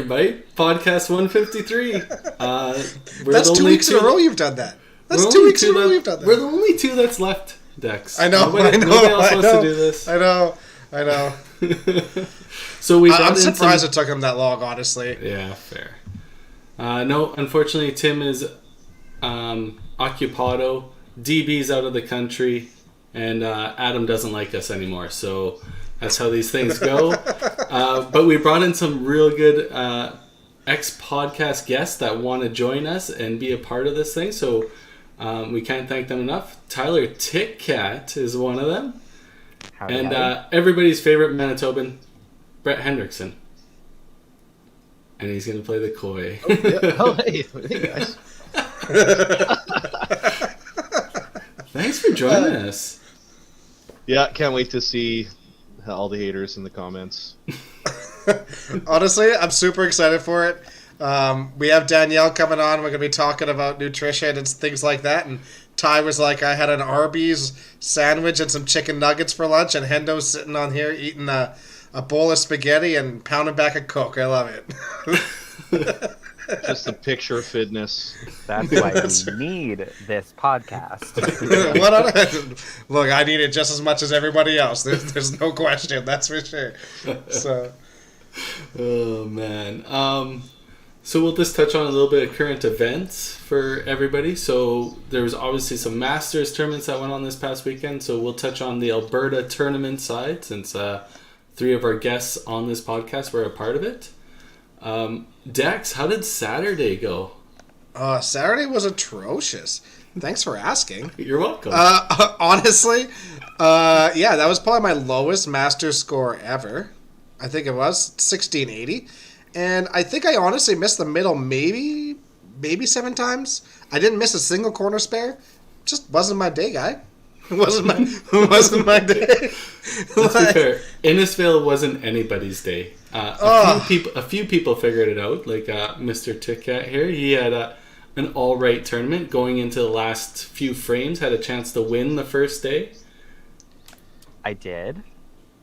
right? Podcast 153. That's 2 weeks in a row you've done that. That's 2 weeks in a row you've done that. We're the only two that's left, Dex. I know. Nobody else wants to do this. I know. So I'm surprised it took him that long, honestly. Yeah, fair. No, unfortunately, Tim is occupado. DB's out of the country, and Adam doesn't like us anymore. So that's how these things go. But we brought in some real good ex-podcast guests that want to join us and be a part of this thing. So we can't thank them enough. Tyler Titcat is one of them. And everybody's favorite Manitoban, Brett Hendrickson. And he's going to play the koi. Hey guys. Thanks for joining us. Yeah, can't wait to see all the haters in the comments. Honestly, I'm super excited for it. We have Danielle coming on. We're going to be talking about nutrition and things like that. And Ty was like, I had an Arby's sandwich and some chicken nuggets for lunch, and Hendo's sitting on here eating a bowl of spaghetti and pounding back a Coke. I love it. Just a picture of fitness. That's why we need this podcast. Look, I need it just as much as everybody else. There's no question. That's for sure. So. Oh, man. So we'll just touch on a little bit of current events for everybody. So there was obviously some Masters tournaments that went on this past weekend. So we'll touch on the Alberta tournament side since 3 of our guests on this podcast were a part of it. Dex, how did Saturday go? Saturday was atrocious. Thanks for asking. You're welcome. Honestly, yeah, that was probably my lowest Masters score ever. I think it was 1680. And I think I honestly missed the middle maybe 7 times. I didn't miss a single corner spare. Just wasn't my day, guy. It wasn't my day. Let's be fair. Innisfail wasn't anybody's day. A few people figured it out, like Mr. Ticket here. He had an all-right tournament going into the last few frames, had a chance to win the first day. I did,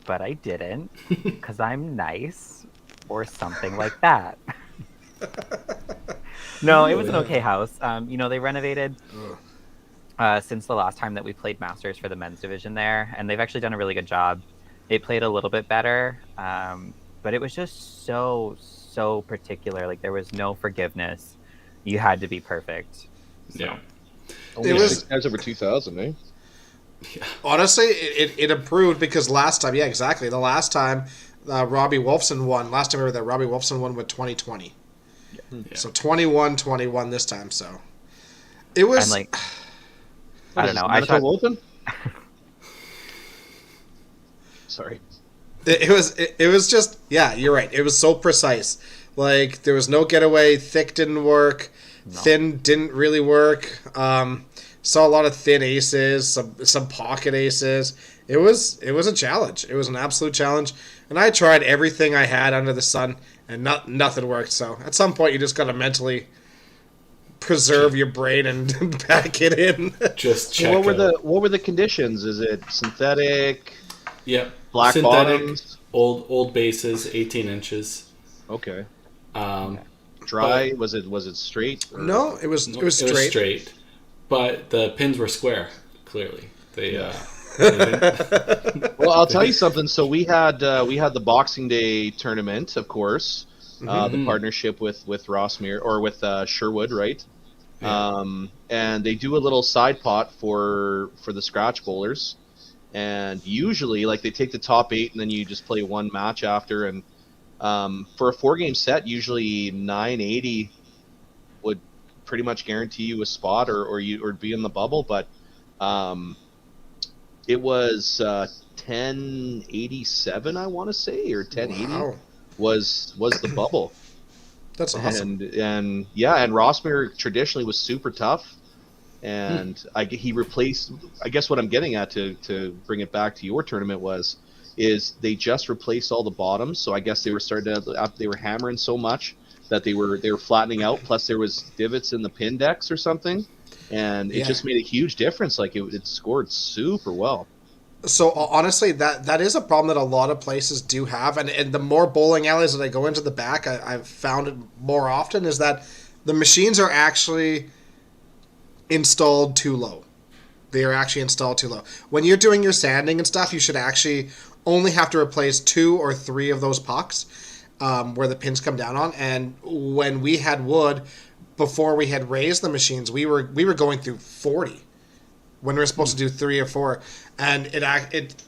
but I didn't, because I'm nice, or something like that. No, it was an okay house. They renovated since the last time that we played Masters for the men's division there, and they've actually done a really good job. It played a little bit better, but it was just so particular. Like, there was no forgiveness. You had to be perfect. So. Yeah. Only 6 guys over 2,000, eh? Yeah. Honestly, it improved because last time, the last time Robbie Wolfson won. Last time I remember that Robbie Wolfson won with 2020. Yeah. So 21-21 this time. So it was. I don't know. I shot Wolfen? Sorry. It was just, yeah, you're right. It was so precise. Like, there was no getaway. Thick didn't work. No. Thin didn't really work. Saw a lot of thin aces, some pocket aces. It was a challenge. It was an absolute challenge. And I tried everything I had under the sun, and nothing worked. So at some point, you just got to mentally preserve your brain and pack it in. Just check. What were the conditions? Is it synthetic? Yep. Black synthetic, bottoms. Old bases, 18 inches. Okay. Dry? Was it straight? Or? No, it was straight. It was straight, but the pins were square. Clearly, they. Well, I'll tell you something. So we had the Boxing Day tournament, of course. The partnership with Rossmere or with Sherwood, right? Yeah. And they do a little side pot for the scratch bowlers, and usually, like, they take the top 8 and then you just play one match after. And for a 4-game set, usually 980 would pretty much guarantee you a spot or be in the bubble. But it was 1087, I want to say, or 1080. Wow. was the bubble. That's awesome. And Rossmere traditionally was super tough, and he replaced. I guess what I'm getting at to bring it back to your tournament is they just replaced all the bottoms. So I guess they were they were hammering so much that they were flattening out. Plus there was divots in the pin decks or something, and it just made a huge difference. Like it scored super well. So honestly, that is a problem that a lot of places do have, and the more bowling alleys that I go into the back, I've found it more often is that the machines are actually installed too low. They are actually installed too low. When you're doing your sanding and stuff, you should actually only have to replace 2 or 3 of those pucks where the pins come down on. And when we had wood, before we had raised the machines, we were going through 40 when we were supposed to do 3 or 4, and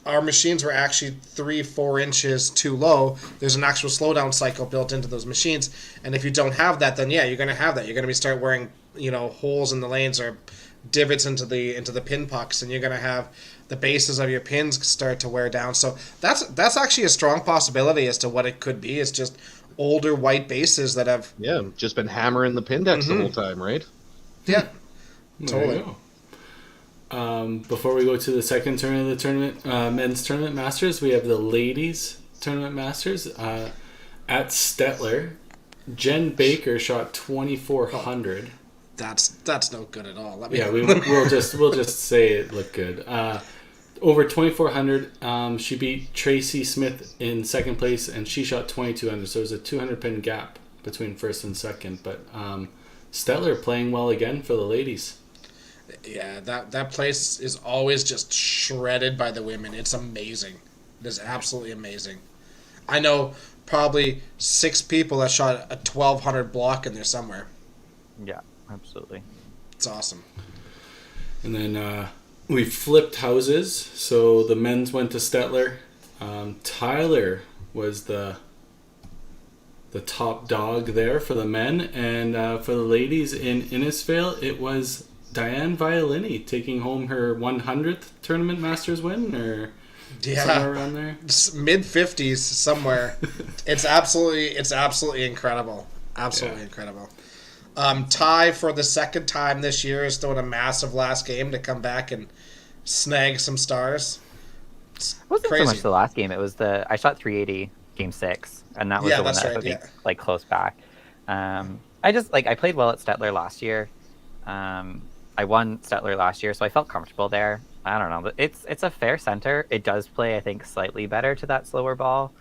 our machines were actually 3-4 inches too low. There's an actual slowdown cycle built into those machines, and if you don't have that, then yeah, you're going to have that. You're going to start wearing holes in the lanes or divots into the pin pucks, and you're going to have the bases of your pins start to wear down. So that's actually a strong possibility as to what it could be. It's just older white bases that have just been hammering the pin decks the whole time, right? Yeah, There you go. Before we go to the second turn of the tournament, men's tournament masters, we have the ladies tournament masters at Stettler. Jen Baker shot 2,400. That's no good at all. We'll just say it looked good. Over 2,400. She beat Tracy Smith in second place, and she shot 2,200. So it was a 200 pin gap between first and second. But Stettler playing well again for the ladies. Yeah, that place is always just shredded by the women. It's amazing. It is absolutely amazing. I know probably 6 people that shot a 1,200 block in there somewhere. Yeah, absolutely. It's awesome. And then we flipped houses. So the men's went to Stettler. Tyler was the top dog there for the men. And for the ladies in Innisfail, it was Diane Violini taking home her 100th tournament masters win, or somewhere around there. Mid 50s somewhere. It's absolutely incredible. Absolutely incredible. Ty for the second time this year is throwing a massive last game to come back and snag some stars. It wasn't so much the last game. It was I shot 380 game 6, and that was the one that put me like close back. I just I played well at Stettler last year. I won Stettler last year, so I felt comfortable there. I don't know. It's a fair center. It does play, I think, slightly better to that slower ball.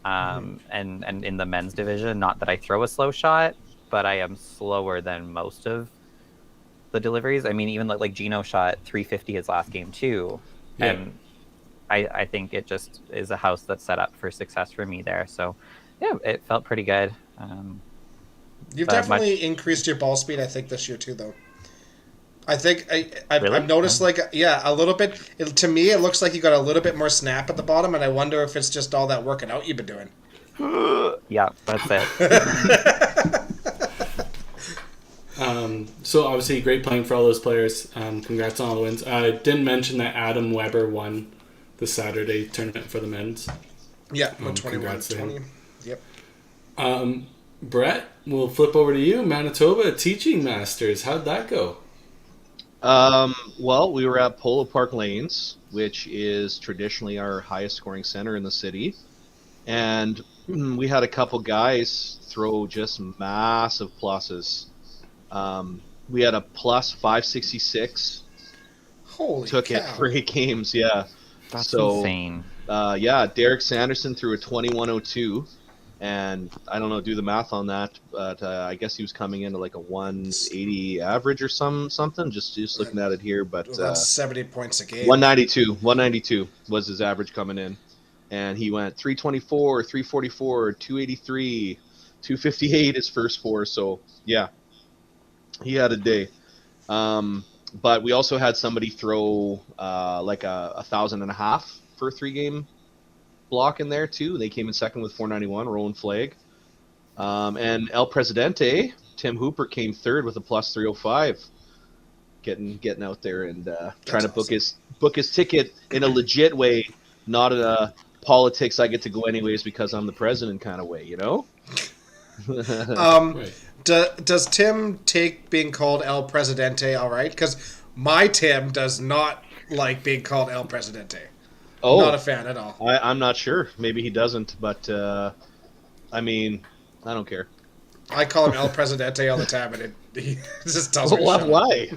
And in the men's division, not that I throw a slow shot, but I am slower than most of the deliveries. I mean, even like Gino shot 350 his last game too. Yeah. And I think it just is a house that's set up for success for me there. So yeah, it felt pretty good. You've definitely increased your ball speed, I think, this year too, though. I think I've noticed a little bit. To me, it looks like you got a little bit more snap at the bottom, and I wonder if it's just all that working out you've been doing. Yeah, that's it. So obviously, great playing for all those players. Congrats on all the wins. I didn't mention that Adam Weber won the Saturday tournament for the men's. Yeah, 21-20. Yep. Brett, we'll flip over to you. Manitoba Teaching Masters. How'd that go? Well, we were at Polo Park Lanes, which is traditionally our highest scoring center in the city. And we had a couple guys throw just massive pluses. We had a plus 566. Holy Took cow. it for 8 games, yeah. That's insane. Derek Sanderson threw a 2102. And I don't know, do the math on that, but I guess he was coming into like a 180 average or something. Just looking at it here, but that's 70 points a game. 192 was his average coming in, and he went 324, 344, 283, 258 his first 4. So yeah, he had a day. But we also had somebody throw like 1,500 for a 3-game block in there too. They came in second with 491, Rowan Flag. And El Presidente, Tim Hooper, came third with a plus 305. Getting out there and trying to book his ticket in a legit way, not in a politics I get to go anyways because I'm the president kind of way, you know? Right. Does Tim take being called El Presidente all right? Because my Tim does not like being called El Presidente. Oh, not a fan at all. I'm not sure. Maybe he doesn't, but I mean, I don't care. I call him El Presidente all the time, and he just tells me why?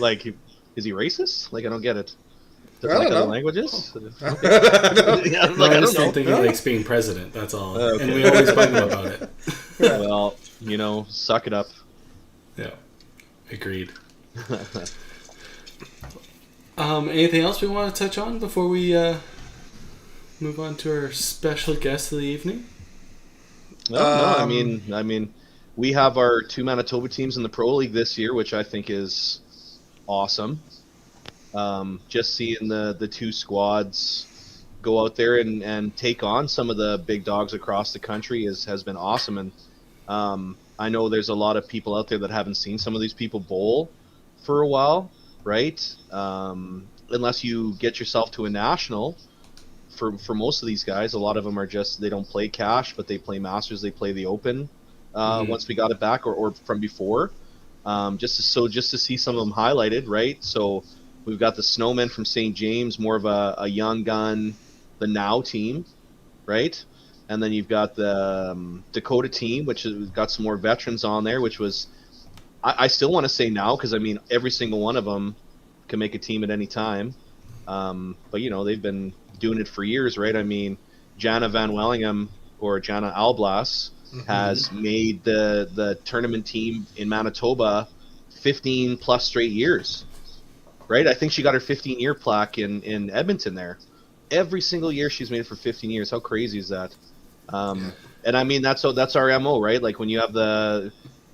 Like, is he racist? Like, I don't get it. Doesn't I like don't other know. languages? I Yeah, I'm No, like, I I just don't don't think he know. likes being president. That's all. Okay. And we always bug him about it. Well, suck it up. Yeah, agreed. Anything else we want to touch on before we move on to our special guest of the evening? No. I mean, we have our 2 Manitoba teams in the Pro League this year, which I think is awesome. Just seeing the two squads go out there and take on some of the big dogs across the country has been awesome. And I know there's a lot of people out there that haven't seen some of these people bowl for a while, right? Unless you get yourself to a national. For most of these guys, a lot of them are just they don't play cash, but they play Masters, they play the Open. Once we got it back, or from before, just to see some of them highlighted, right? So we've got the Snowmen from St. James, more of a young gun, the Now team, right? And then you've got the Dakota team, which has got some more veterans on there, which was I still want to say Now because I mean every single one of them can make a team at any time. But they've been doing it for years, right? I mean, Jana Van Wellingham or Jana Alblas has made the tournament team in Manitoba 15 plus straight years, right? I think she got her 15-year plaque in Edmonton there. Every single year she's made it for 15 years. How crazy is that? And I mean, that's our MO, right? Like when you have the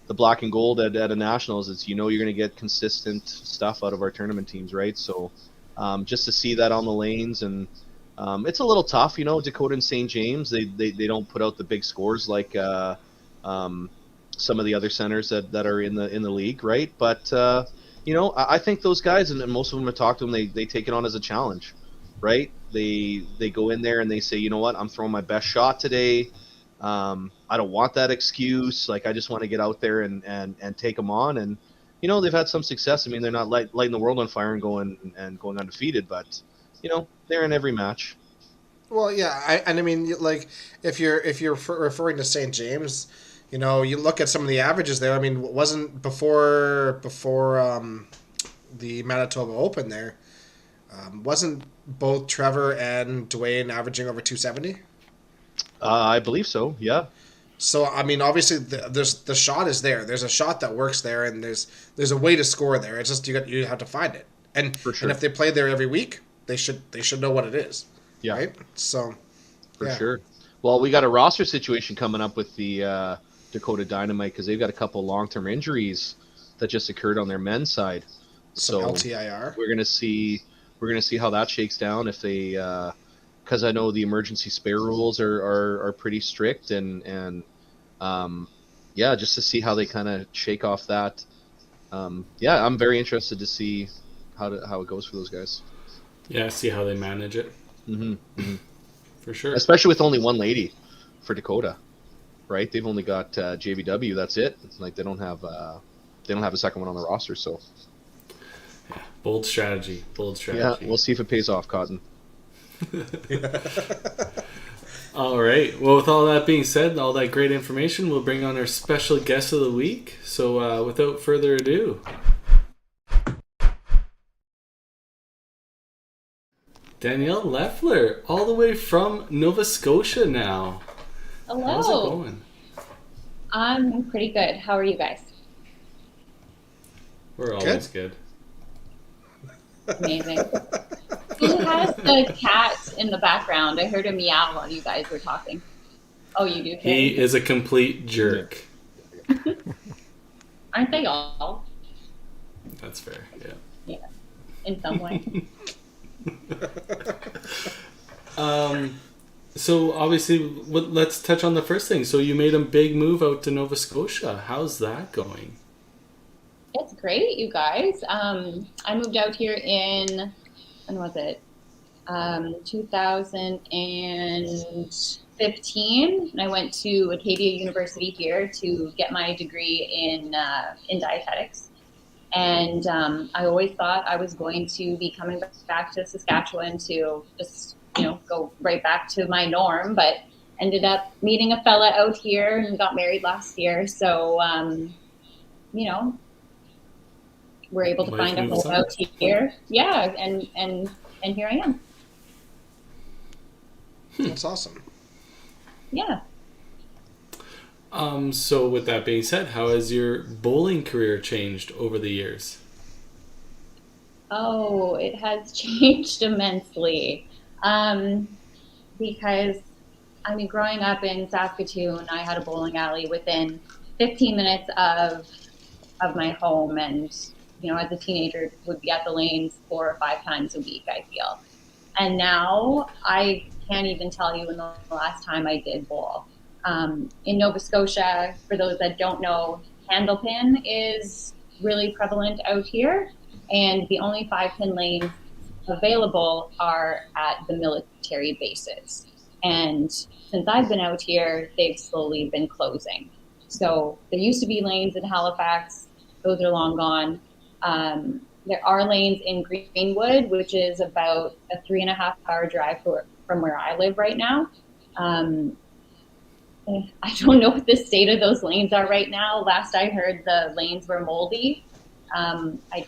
black and gold at a nationals, it's you're going to get consistent stuff out of our tournament teams, right? So just to see that on the lanes and it's a little tough, Dakota and St. James, they don't put out the big scores like some of the other centers that are in the league, right? But I think those guys, and most of them have talked to them, they take it on as a challenge, right? They go in there and they say, you know what, I'm throwing my best shot today. I don't want that excuse. Like I just want to get out there and take them on, and they've had some success. I mean, they're not lighting the world on fire and going undefeated, but they're in every match. Well, yeah, I mean, like if you're referring to St. James, you look at some of the averages there. I mean, wasn't before the Manitoba Open there, wasn't both Trevor and Dwayne averaging over 270? I believe so. Yeah. So I mean, obviously, the shot is there. There's a shot that works there, and there's a way to score there. It's just you have to find it, and For sure. and if they play there every week, they should know what it is. Yeah. Right. So. For Yeah. sure. Well, we got a roster situation coming up with the Dakota Dynamite because they've got a couple long-term injuries that just occurred on their men's side. Some So LTIR. we're gonna see how that shakes down if they because I know the emergency spare rules are pretty strict and yeah, just to see how they kind of shake off that. Yeah, I'm very interested to see how it goes for those guys. Yeah, see how they manage it. For sure. Especially with only one lady for Dakota, right? They've only got JVW. That's it. It's like they don't have a second one on the roster. So Yeah, bold strategy. yeah, we'll see if it pays off, Cotton. All right. Well, with all that being said and all that great information, we'll bring on our special guest of the week. So without further ado, Danielle Leffler, all the way from Nova Scotia now. Hello. How's it going? I'm pretty good. How are you guys? We're always good. Amazing. Who has the cat in the background? I heard a meow while you guys were talking. Oh, you do? He is a complete jerk. Aren't they all? That's fair, yeah. Yeah, in some way. So obviously, let's touch on the first thing. So you made a big move out to Nova Scotia. How's that going? It's great, you guys. I moved out here in, when was it? 2015. And I went to Acadia University here to get my degree in dietetics. And I always thought I was going to be coming back to Saskatchewan to just, go right back to my norm, but ended up meeting a fella out here and got married last year. So, we're able to find a home out here. Yeah, and and here I am. That's awesome. Yeah. So with that being said, how has your bowling career changed over the years? Oh, it has changed immensely. Because I mean, growing up in Saskatoon, I had a bowling alley within 15 minutes of my home, and as a teenager, would be at the lanes 4 or 5 times a week. I feel, and now I can't even tell you when the last time I did bowl. In Nova Scotia, for those that don't know, candlepin is really prevalent out here, and the only 5-pin lanes available are at the military bases. And since I've been out here, they've slowly been closing. So there used to be lanes in Halifax; those are long gone. There are lanes in Greenwood, which is about a 3.5-hour drive from where I live right now. I don't know what the state of those lanes are right now. Last I heard, the lanes were moldy. I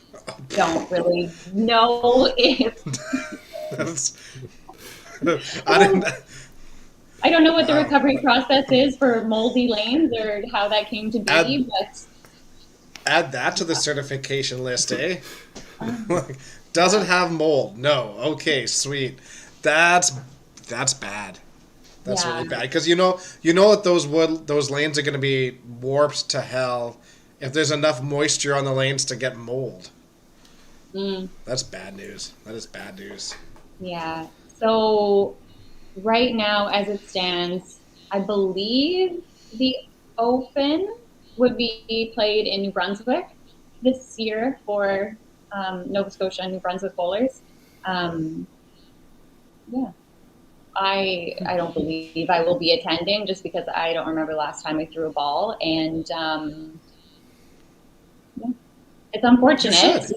don't really know if I don't know what the recovery process is for moldy lanes or how that came to be, but add that to the certification list, eh? Does it have mold? No. Okay, sweet. That's bad. That's really bad because you know that those lanes are going to be warped to hell if there's enough moisture on the lanes to get mold. That's bad news. That is bad news. Yeah. So right now, as it stands, I believe the Open would be played in New Brunswick this year for Nova Scotia and New Brunswick bowlers. Yeah. I don't believe I will be attending just because I don't remember last time I threw a ball, and it's unfortunate. You should.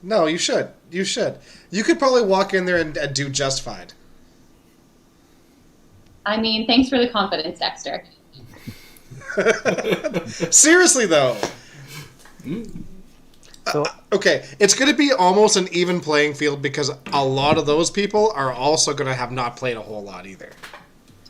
No, you should. You should. You could probably walk in there and do just fine. I mean, thanks for the confidence, Dexter. Seriously, though. So, Okay, it's going to be almost an even playing field because a lot of those people are also going to have not played a whole lot either.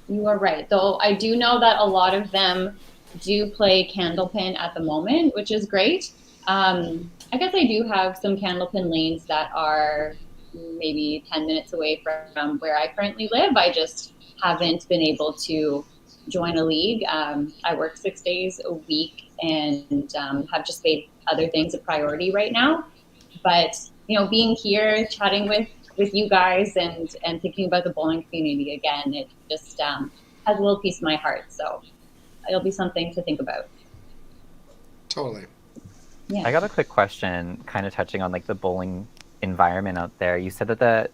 You are right. Though I do know that a lot of them do play candlepin at the moment, which is great. I guess I do have some candlepin lanes that are maybe 10 minutes away from where I currently live. I just haven't been able to join a league. I work 6 days a week and have just made other things a priority right now. But, being here, chatting with you guys and thinking about the bowling community again, it just has a little piece of my heart. So it'll be something to think about. Totally. Yeah. I got a quick question, kind of touching on the bowling environment out there. You said that the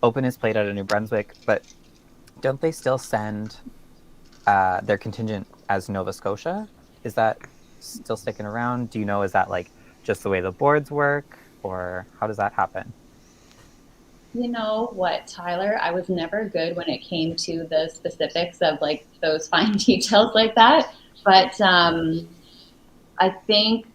Open is played out of New Brunswick, but don't they still send their contingent as Nova Scotia? Is that still sticking around? Do you know, is that just the way the boards work, or how does that happen? You know what, Tyler? I was never good when it came to the specifics of those fine details like that. But I think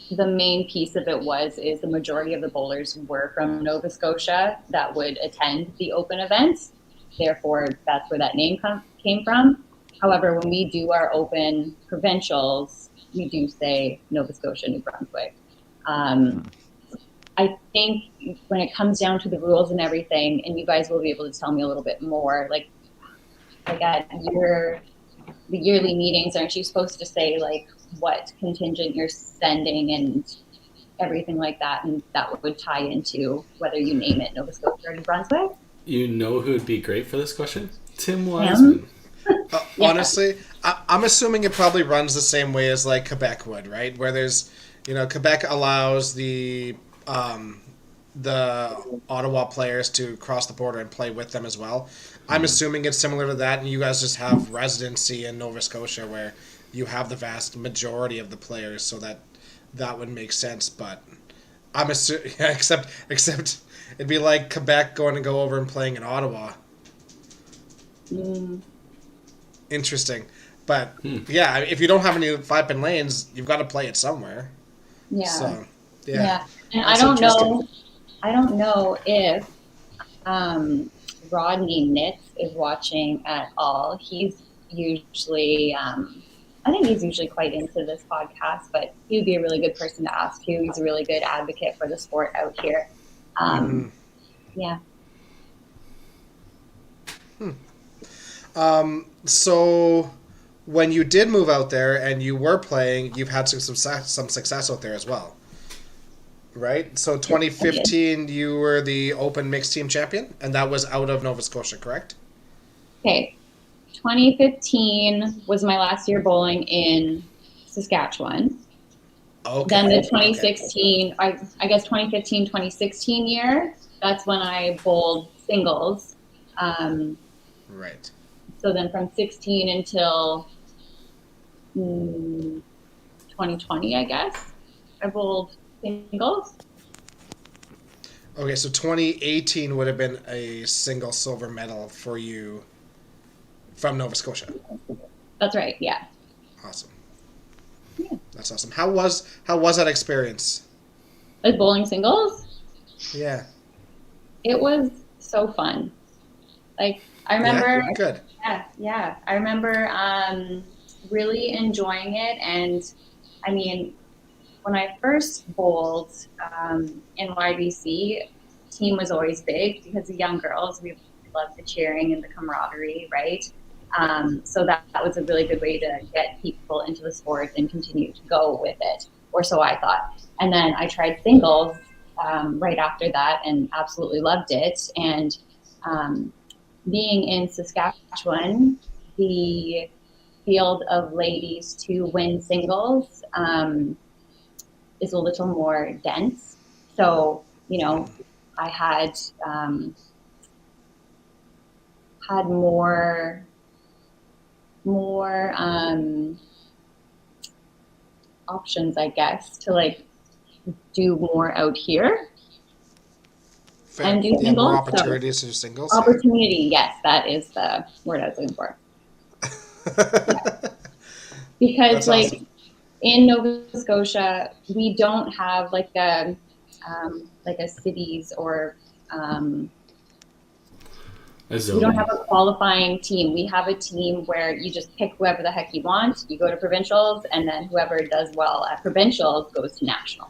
the main piece of it is the majority of the bowlers were from Nova Scotia that would attend the Open events. Therefore, that's where that name came from. However, when we do our Open provincials, we do say Nova Scotia, New Brunswick. I think when it comes down to the rules and everything, and you guys will be able to tell me a little bit more, at the yearly meetings, aren't you supposed to say what contingent you're sending and everything like that, and that would tie into whether you name it Nova Scotia or New Brunswick? You know who would be great for this question? Tim Wiseman. Yeah. Honestly, I'm assuming it probably runs the same way as Quebec would, right? Where there's, Quebec allows the Ottawa players to cross the border and play with them as well. I'm assuming it's similar to that, and you guys just have residency in Nova Scotia where you have the vast majority of the players, so that would make sense. But I'm assuming, except it'd be like Quebec going to go over and playing in Ottawa. Interesting. But yeah, if you don't have any 5-pin lanes, you've got to play it somewhere. Yeah. So, Yeah. And That's I don't know if Rodney Nitz is watching at all. He's usually, I think he's usually quite into this podcast, but he would be a really good person to ask too. He's a really good advocate for the sport out here. Yeah. So when you did move out there and you were playing, you've had some success out there as well, right? So 2015, you were the Open Mixed Team Champion, and that was out of Nova Scotia, correct? Okay. 2015 was my last year bowling in Saskatchewan. Okay. Then the 2016, I guess 2015, 2016 year, that's when I bowled singles. Right. So then from 16 until 2020, I guess, I bowled singles. Okay, so 2018 would have been a single silver medal for you from Nova Scotia. That's right, yeah. Awesome. Yeah. That's awesome. How was that experience? Like bowling singles? Yeah. It was so fun. Like, I remember... Yeah? Good. Yeah. I remember really enjoying it. And, I mean, when I first bowled in YBC, team was always big because the young girls, we loved the cheering and the camaraderie, right? So that was a really good way to get people into the sport and continue to go with it, or so I thought. And then I tried singles right after that and absolutely loved it. And being in Saskatchewan, the field of ladies to win singles is a little more dense. So, you know, I had more options, I guess, to like do more out here. Fair. And do Yeah, singles. more opportunities to singles. Opportunity, yes, that is the word I was looking for. Because That's like awesome. in Nova Scotia, we don't have like a cities or we don't have a qualifying team. We have a team where you just pick whoever the heck you want. You go to provincials, and then whoever does well at provincials goes to nationals.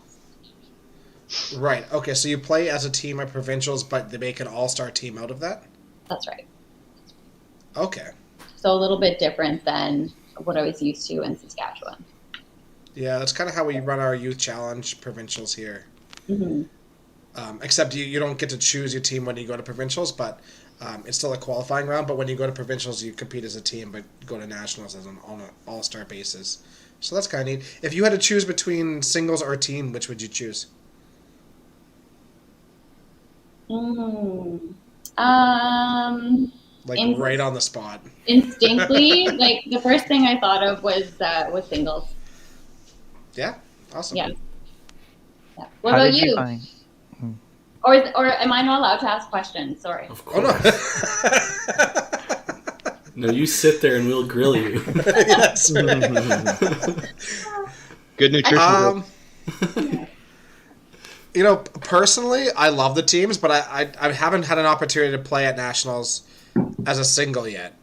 Right. Okay, so you play as a team at provincials, but they make an all-star team out of that? That's right. Okay. So a little bit different than what I was used to in Saskatchewan. Yeah, that's kind of how we run our youth challenge provincials here. Mm-hmm. Except you don't get to choose your team when you go to provincials, but it's still a qualifying round. But when you go to provincials, you compete as a team, but go to nationals on an all-star basis. So that's kind of neat. If you had to choose between singles or team, which would you choose? Right on the spot. Instinctively, like the first thing I thought of was singles. Yeah, awesome. Yeah. What about you? Or am I not allowed to ask questions? Sorry. Of course. Oh, no. No, you sit there and we'll grill you. Yes. Good nutrition. You know, personally, I love the teams, but I haven't had an opportunity to play at nationals as a single yet.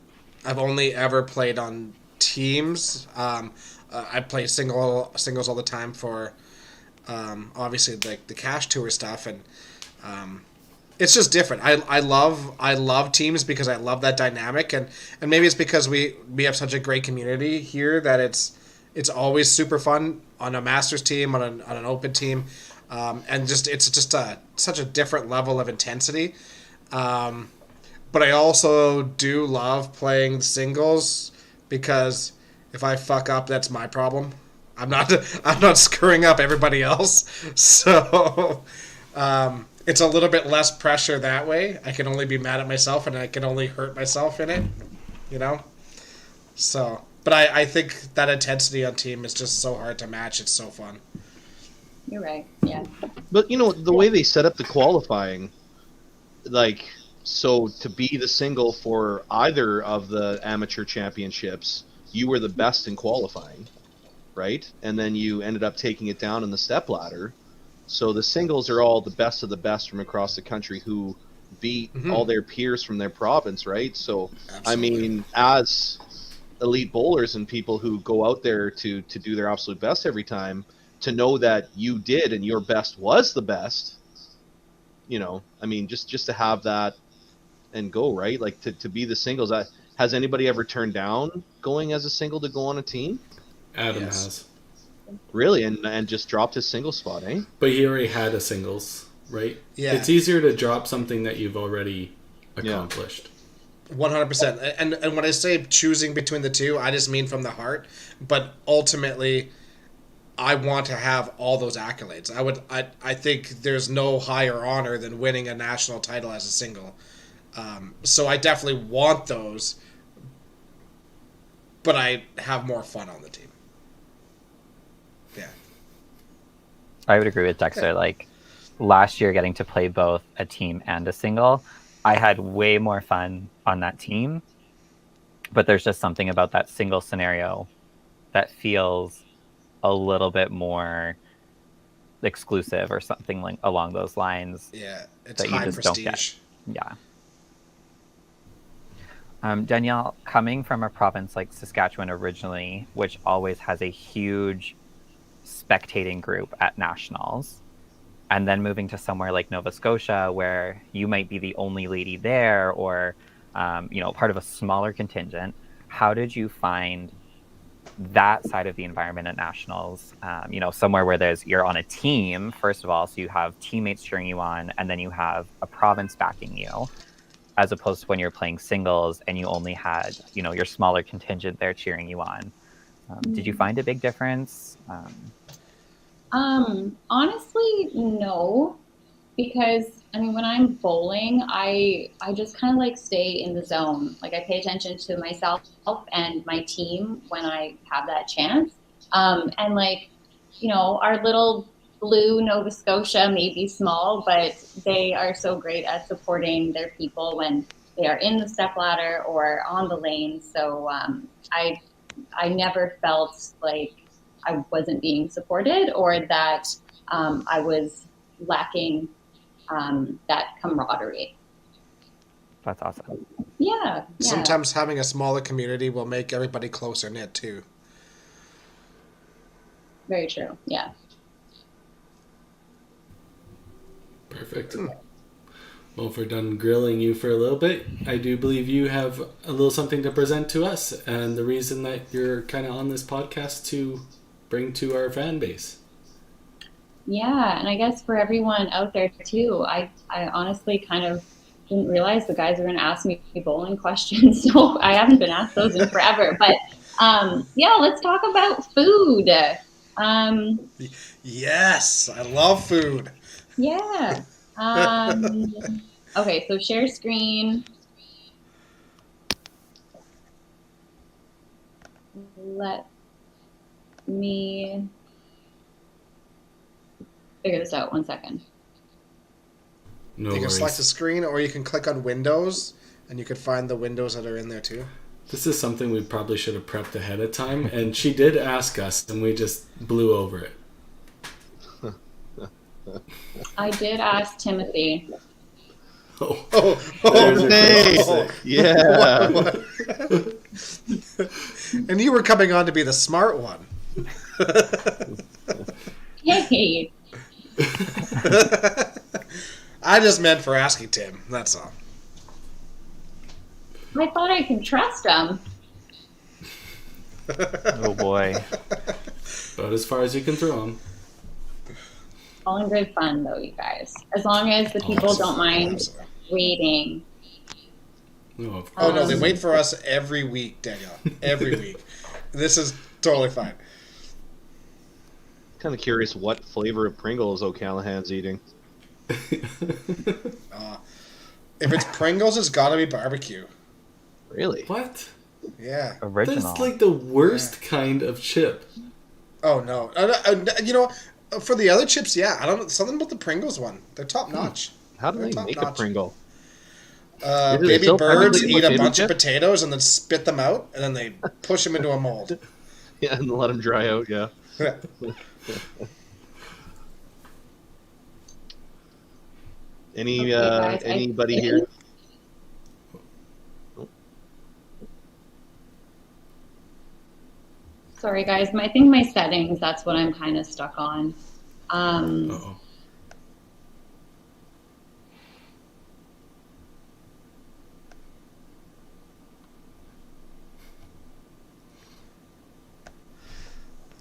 I've only ever played on teams. I play singles all the time for obviously like the cash tour stuff, and it's just different. I love teams because I love that dynamic, and maybe it's because we have such a great community here that it's always super fun on a Masters team, on an Open team. And it's just such a different level of intensity. But I also do love playing singles because if I fuck up, that's my problem. I'm not screwing up everybody else. So it's a little bit less pressure that way. I can only be mad at myself, and I can only hurt myself in it. You know. So, but I think that intensity on team is just so hard to match. It's so fun. You're right. Yeah. But you know the way they set up the qualifying, like, so to be the single for either of the amateur championships, you were the best in qualifying, right? And then you ended up taking it down in the step ladder. So the singles are all the best of the best from across the country who beat all their peers from their province, right? So, Absolutely. I mean, as elite bowlers and people who go out there to do their absolute best every time, to know that you did and your best was the best, you know, I mean, just to have that and go, right? Like to be the singles. Has anybody ever turned down going as a single to go on a team? Adam Yes. has. Really? And just dropped his single spot, eh? But he already had a singles, right? Yeah. It's easier to drop something that you've already accomplished. 100%. And when I say choosing between the two, I just mean from the heart. But ultimately, I want to have all those accolades. I think there's no higher honor than winning a national title as a single. So I definitely want those, but I have more fun on the team. Yeah. I would agree with Dexter. Like last year, getting to play both a team and a single, I had way more fun on that team. But there's just something about that single scenario that feels a little bit more exclusive or something like along those lines. Yeah, it's that you high just don't prestige. get. Yeah. Danielle, coming from a province like Saskatchewan originally, which always has a huge spectating group at nationals, and then moving to somewhere like Nova Scotia where you might be the only lady there or part of a smaller contingent, how did you find that side of the environment at nationals? Somewhere where you're on a team, first of all, so you have teammates cheering you on, and then you have a province backing you, as opposed to when you're playing singles and you only had your smaller contingent there cheering you on. Did you find a big difference? Honestly, no, because I mean, when I'm bowling, I just kind of like stay in the zone. Like I pay attention to myself and my team when I have that chance. And like, our little blue Nova Scotia may be small, but they are so great at supporting their people when they are in the stepladder or on the lane. So I never felt like I wasn't being supported or that I was lacking that camaraderie. That's awesome. Yeah. Sometimes having a smaller community will make everybody closer knit too. Very true. Yeah. Perfect. Well, if we're done grilling you for a little bit, I do believe you have a little something to present to us, and the reason that you're kind of on this podcast to bring to our fan base. Yeah, and I guess for everyone out there too, I honestly kind of didn't realize the guys were going to ask me bowling questions, so I haven't been asked those in forever. But let's talk about food. Yes, I love food. Yeah. Okay, so share screen. Let me figure this out. 1 second. No You can worries. select a screen, or you can click on Windows, and you can find the windows that are in there too. This is something we probably should have prepped ahead of time, and she did ask us, and we just blew over it. I did ask Timothy. Hey, yeah. And you were coming on to be the smart one. Hey. I just meant for asking Tim. That's all. I thought I could trust him. Oh boy. About as far as you can throw them. All in good fun, though, you guys. As long as the people don't mind waiting. No, of Oh, course. no, they wait for us every week, Danielle. Every week. This is totally fine. Kind of curious what flavor of Pringles O'Callahan's eating. If it's Pringles, it's got to be barbecue. Really? What? Yeah. Original. That's like the worst kind of chip. Oh, no. For the other chips, yeah. I don't know. Something about the Pringles one. They're top notch. How do They're they make a top-notch. Pringle? Baby still birds technically eat a potato bunch of chip? potatoes and then spit them out, and then they push them into a mold. Yeah, and let them dry out, yeah. Any Okay, guys, anybody I here? think- Sorry, guys. I think my settings, that's what I'm kind of stuck on. Uh-oh.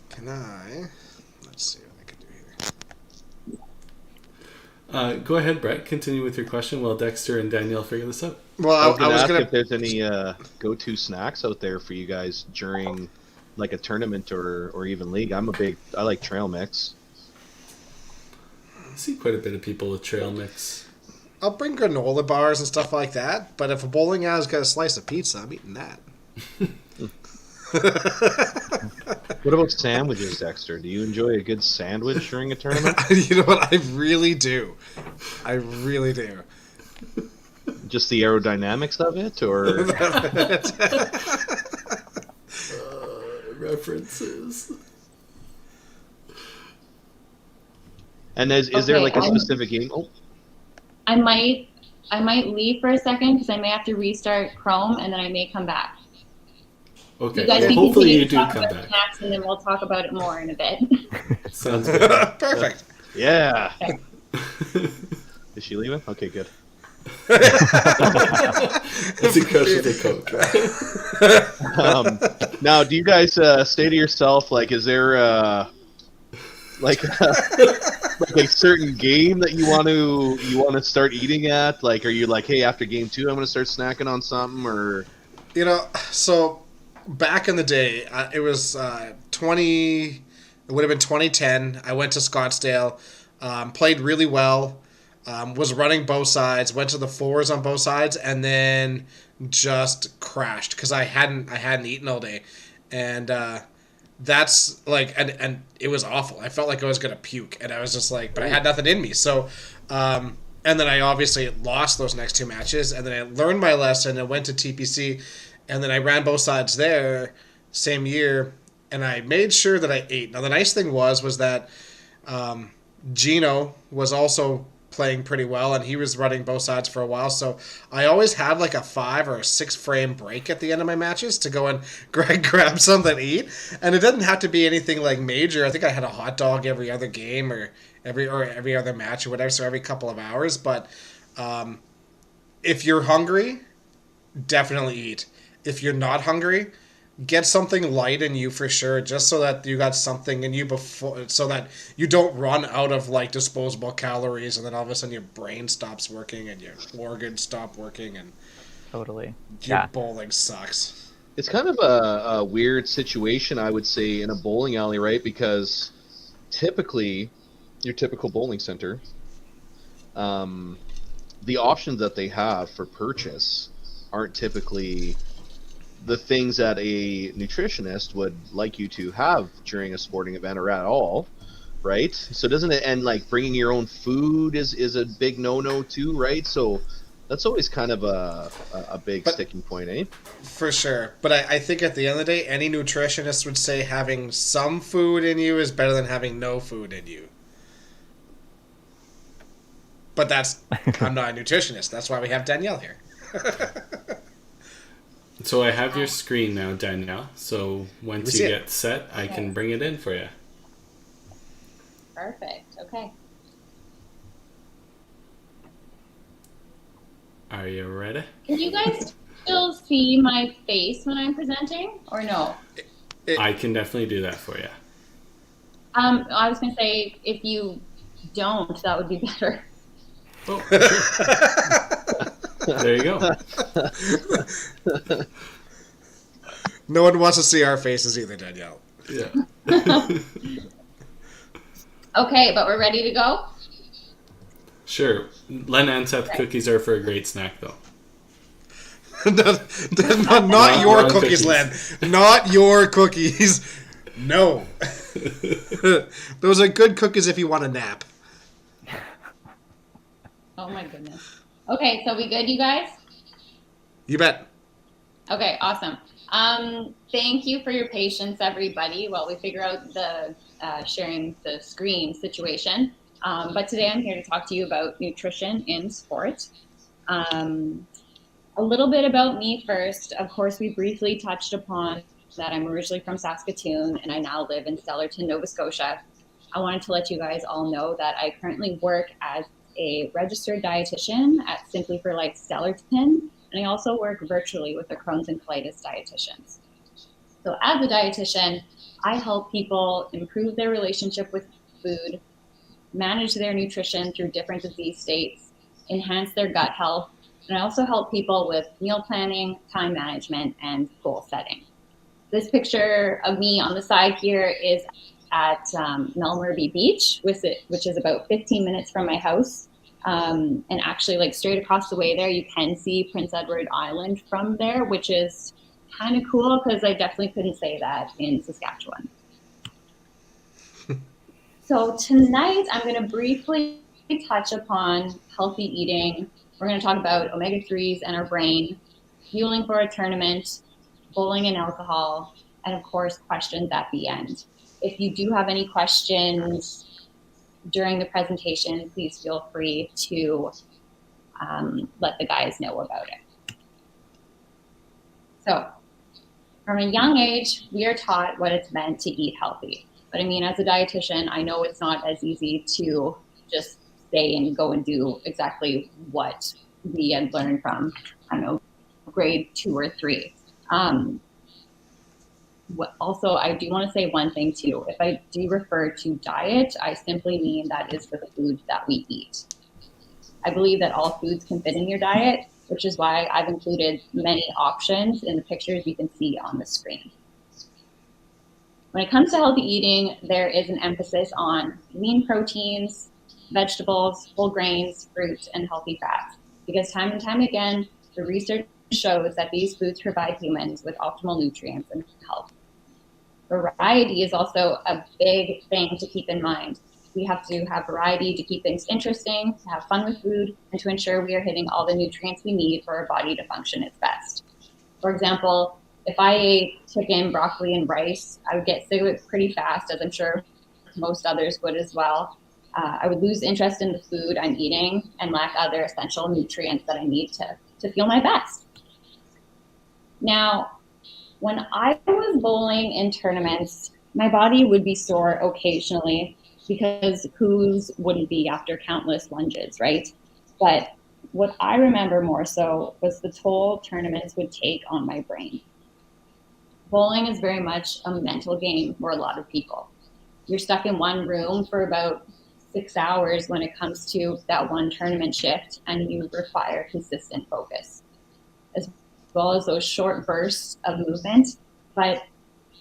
Can I? Let's see what I can do here. Go ahead, Brett. Continue with your question while Dexter and Danielle figure this out. Well, I was I gonna was ask gonna. if there's any go-to snacks out there for you guys during like a tournament or even league. I like trail mix. I see quite a bit of people with trail mix. I'll bring granola bars and stuff like that. But if a bowling alley's got a slice of pizza, I'm eating that. What about sandwiches, Dexter? Do you enjoy a good sandwich during a tournament? You know what? I really do. I really do. Just the aerodynamics of it, or References. and is there Okay, like a specific game? Oh, I might leave for a second because I may have to restart Chrome and then I may come back. Okay. You guys Well, can hopefully continue you to do talk come about back. snacks and then we'll talk about it more in a bit. Sounds good. Perfect. yeah. Is she leaving? Okay, good. As he crushes a Coke. Now, do you guys say to yourself, like, is there like like a certain game that you want to start eating at? Like, are you like, hey, after game 2, I'm going to start snacking on something, or You know, so back in the day, it was 20. It would have been 2010. I went to Scottsdale, played really well, was running both sides, went to the fours on both sides, and then just crashed because I hadn't eaten all day, and that's like and it was awful. I felt like I was gonna puke, and I was just like, but I had nothing in me, so. And then I obviously lost those next 2 matches, and then I learned my lesson and went to TPC, and then I ran both sides there same year, and I made sure that I ate. Now the nice thing was that Gino was also playing pretty well, and he was running both sides for a while, so I always have like a 5 or a 6 frame break at the end of my matches to go and grab something to eat, and it doesn't have to be anything like major. I think I had a hot dog every other game or every other match or whatever, so every couple of hours. But if you're hungry, definitely eat. If you're not hungry, get something light in you for sure, just so that you got something in you before, so that you don't run out of like disposable calories, and then all of a sudden your brain stops working and your organs stop working, and Totally. your Yeah. bowling sucks. it's kind of a weird situation, I would say, in a bowling alley, right? Because typically, your typical bowling center, the options that they have for purchase aren't typically the things that a nutritionist would like you to have during a sporting event or at all, right? So doesn't it, and like bringing your own food is a big no-no too, right? So that's always kind of a big sticking point, eh? For sure. But I think at the end of the day, any nutritionist would say having some food in you is better than having no food in you. But I'm not a nutritionist. That's why we have Danielle here. So I have your screen now, Danielle. So once see you it. get set, I can bring it in for you. Perfect. Okay. Are you ready? Can you guys still see my face when I'm presenting or no? I can definitely do that for you. I was going to say, if you don't, that would be better. Oh, sure. There you go. No one wants to see our faces either, Danielle. Yeah. Okay, but we're ready to go? Sure. Len and Seth cookies are for a great snack, though. not your wrong cookies, cookies. Len. Not your cookies. No. Those are good cookies if you want a nap. Oh my goodness. Okay, so we good, you guys? You bet. Okay, awesome. Thank you for your patience, everybody, while we figure out the sharing the screen situation. But today I'm here to talk to you about nutrition in sport. A little bit about me first. Of course, we briefly touched upon that I'm originally from Saskatoon and I now live in Stellarton, Nova Scotia. I wanted to let you guys all know that I currently work as a registered dietitian at Simply for Life Stellarton, and I also work virtually with the Crohn's and colitis dietitians. So as a dietitian, I help people improve their relationship with food, manage their nutrition through different disease states, enhance their gut health, and I also help people with meal planning, time management, and goal setting. This picture of me on the side here is at Melmurby Beach, which is about 15 minutes from my house. And actually, like straight across the way there, you can see Prince Edward Island from there, which is kind of cool because I definitely couldn't say that in Saskatchewan. So tonight, I'm going to briefly touch upon healthy eating. We're going to talk about omega-3s and our brain, fueling for a tournament, bowling and alcohol, and of course, questions at the end. If you do have any questions during the presentation, please feel free to let the guys know about it. So from a young age, we are taught what it's meant to eat healthy. But I mean, as a dietitian, I know it's not as easy to just say and go and do exactly what we had learned from, I don't know, grade 2 or 3. Also, I do want to say one thing too. If I do refer to diet, I simply mean that is for the foods that we eat. I believe that all foods can fit in your diet, which is why I've included many options in the pictures you can see on the screen. When it comes to healthy eating, there is an emphasis on lean proteins, vegetables, whole grains, fruits, and healthy fats. Because time and time again, the research shows that these foods provide humans with optimal nutrients and health. Variety is also a big thing to keep in mind. We have to have variety to keep things interesting, to have fun with food, and to ensure we are hitting all the nutrients we need for our body to function its best. For example, if I ate chicken, broccoli, and rice, I would get sick of it pretty fast, as I'm sure most others would as well. I would lose interest in the food I'm eating and lack other essential nutrients that I need to feel my best. Now, when I was bowling in tournaments, my body would be sore occasionally because whose wouldn't be after countless lunges, right? But what I remember more so was the toll tournaments would take on my brain. Bowling is very much a mental game for a lot of people. You're stuck in one room for about 6 hours when it comes to that one tournament shift, and you require consistent focus, as well as those short bursts of movement. But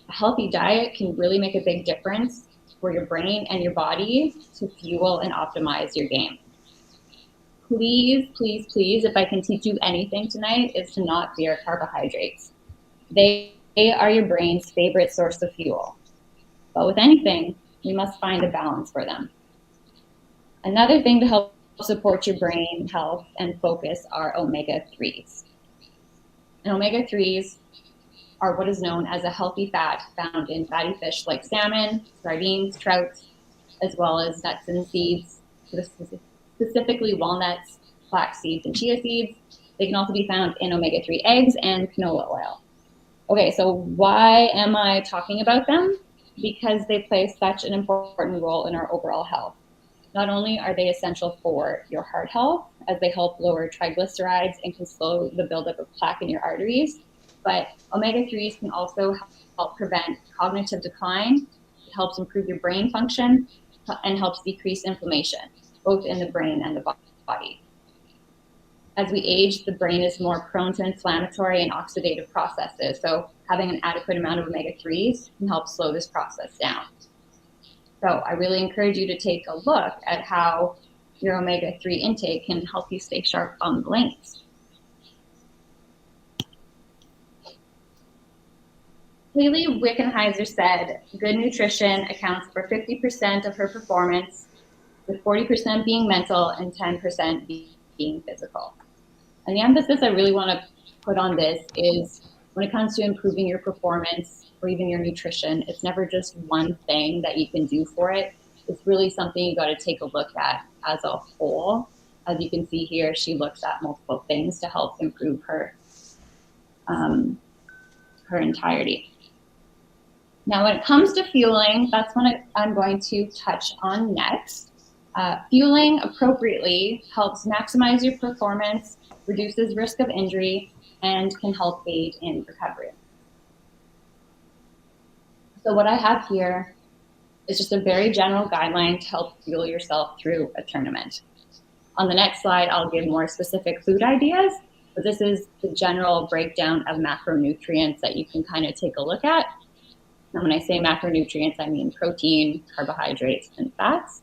a healthy diet can really make a big difference for your brain and your body to fuel and optimize your game. Please, please, please, if I can teach you anything tonight, is to not fear carbohydrates. They are your brain's favorite source of fuel. But with anything, we must find a balance for them. Another thing to help support your brain health and focus are omega-3s. And omega-3s are what is known as a healthy fat found in fatty fish like salmon, sardines, trout, as well as nuts and seeds, specifically walnuts, flax seeds, and chia seeds. They can also be found in omega-3 eggs and canola oil. Okay, so why am I talking about them? Because they play such an important role in our overall health. Not only are they essential for your heart health, as they help lower triglycerides and can slow the buildup of plaque in your arteries, but omega-3s can also help prevent cognitive decline. It helps improve your brain function and helps decrease inflammation, both in the brain and the body. As we age, the brain is more prone to inflammatory and oxidative processes, so having an adequate amount of omega-3s can help slow this process down. So I really encourage you to take a look at how your omega-3 intake can help you stay sharp on the lanes. Haley Wickenheiser said, good nutrition accounts for 50% of her performance, with 40% being mental and 10% being physical. And the emphasis I really want to put on this is when it comes to improving your performance or even your nutrition, it's never just one thing that you can do for it. it's really something you got to take a look at as a whole. As you can see here, she looks at multiple things to help improve her entirety. Now, when it comes to fueling, that's what I'm going to touch on next. Fueling appropriately helps maximize your performance, reduces risk of injury, and can help aid in recovery. So what I have here is just a very general guideline to help fuel yourself through a tournament. On the next slide, I'll give more specific food ideas, but this is the general breakdown of macronutrients that you can kind of take a look at. And when I say macronutrients, I mean protein, carbohydrates, and fats.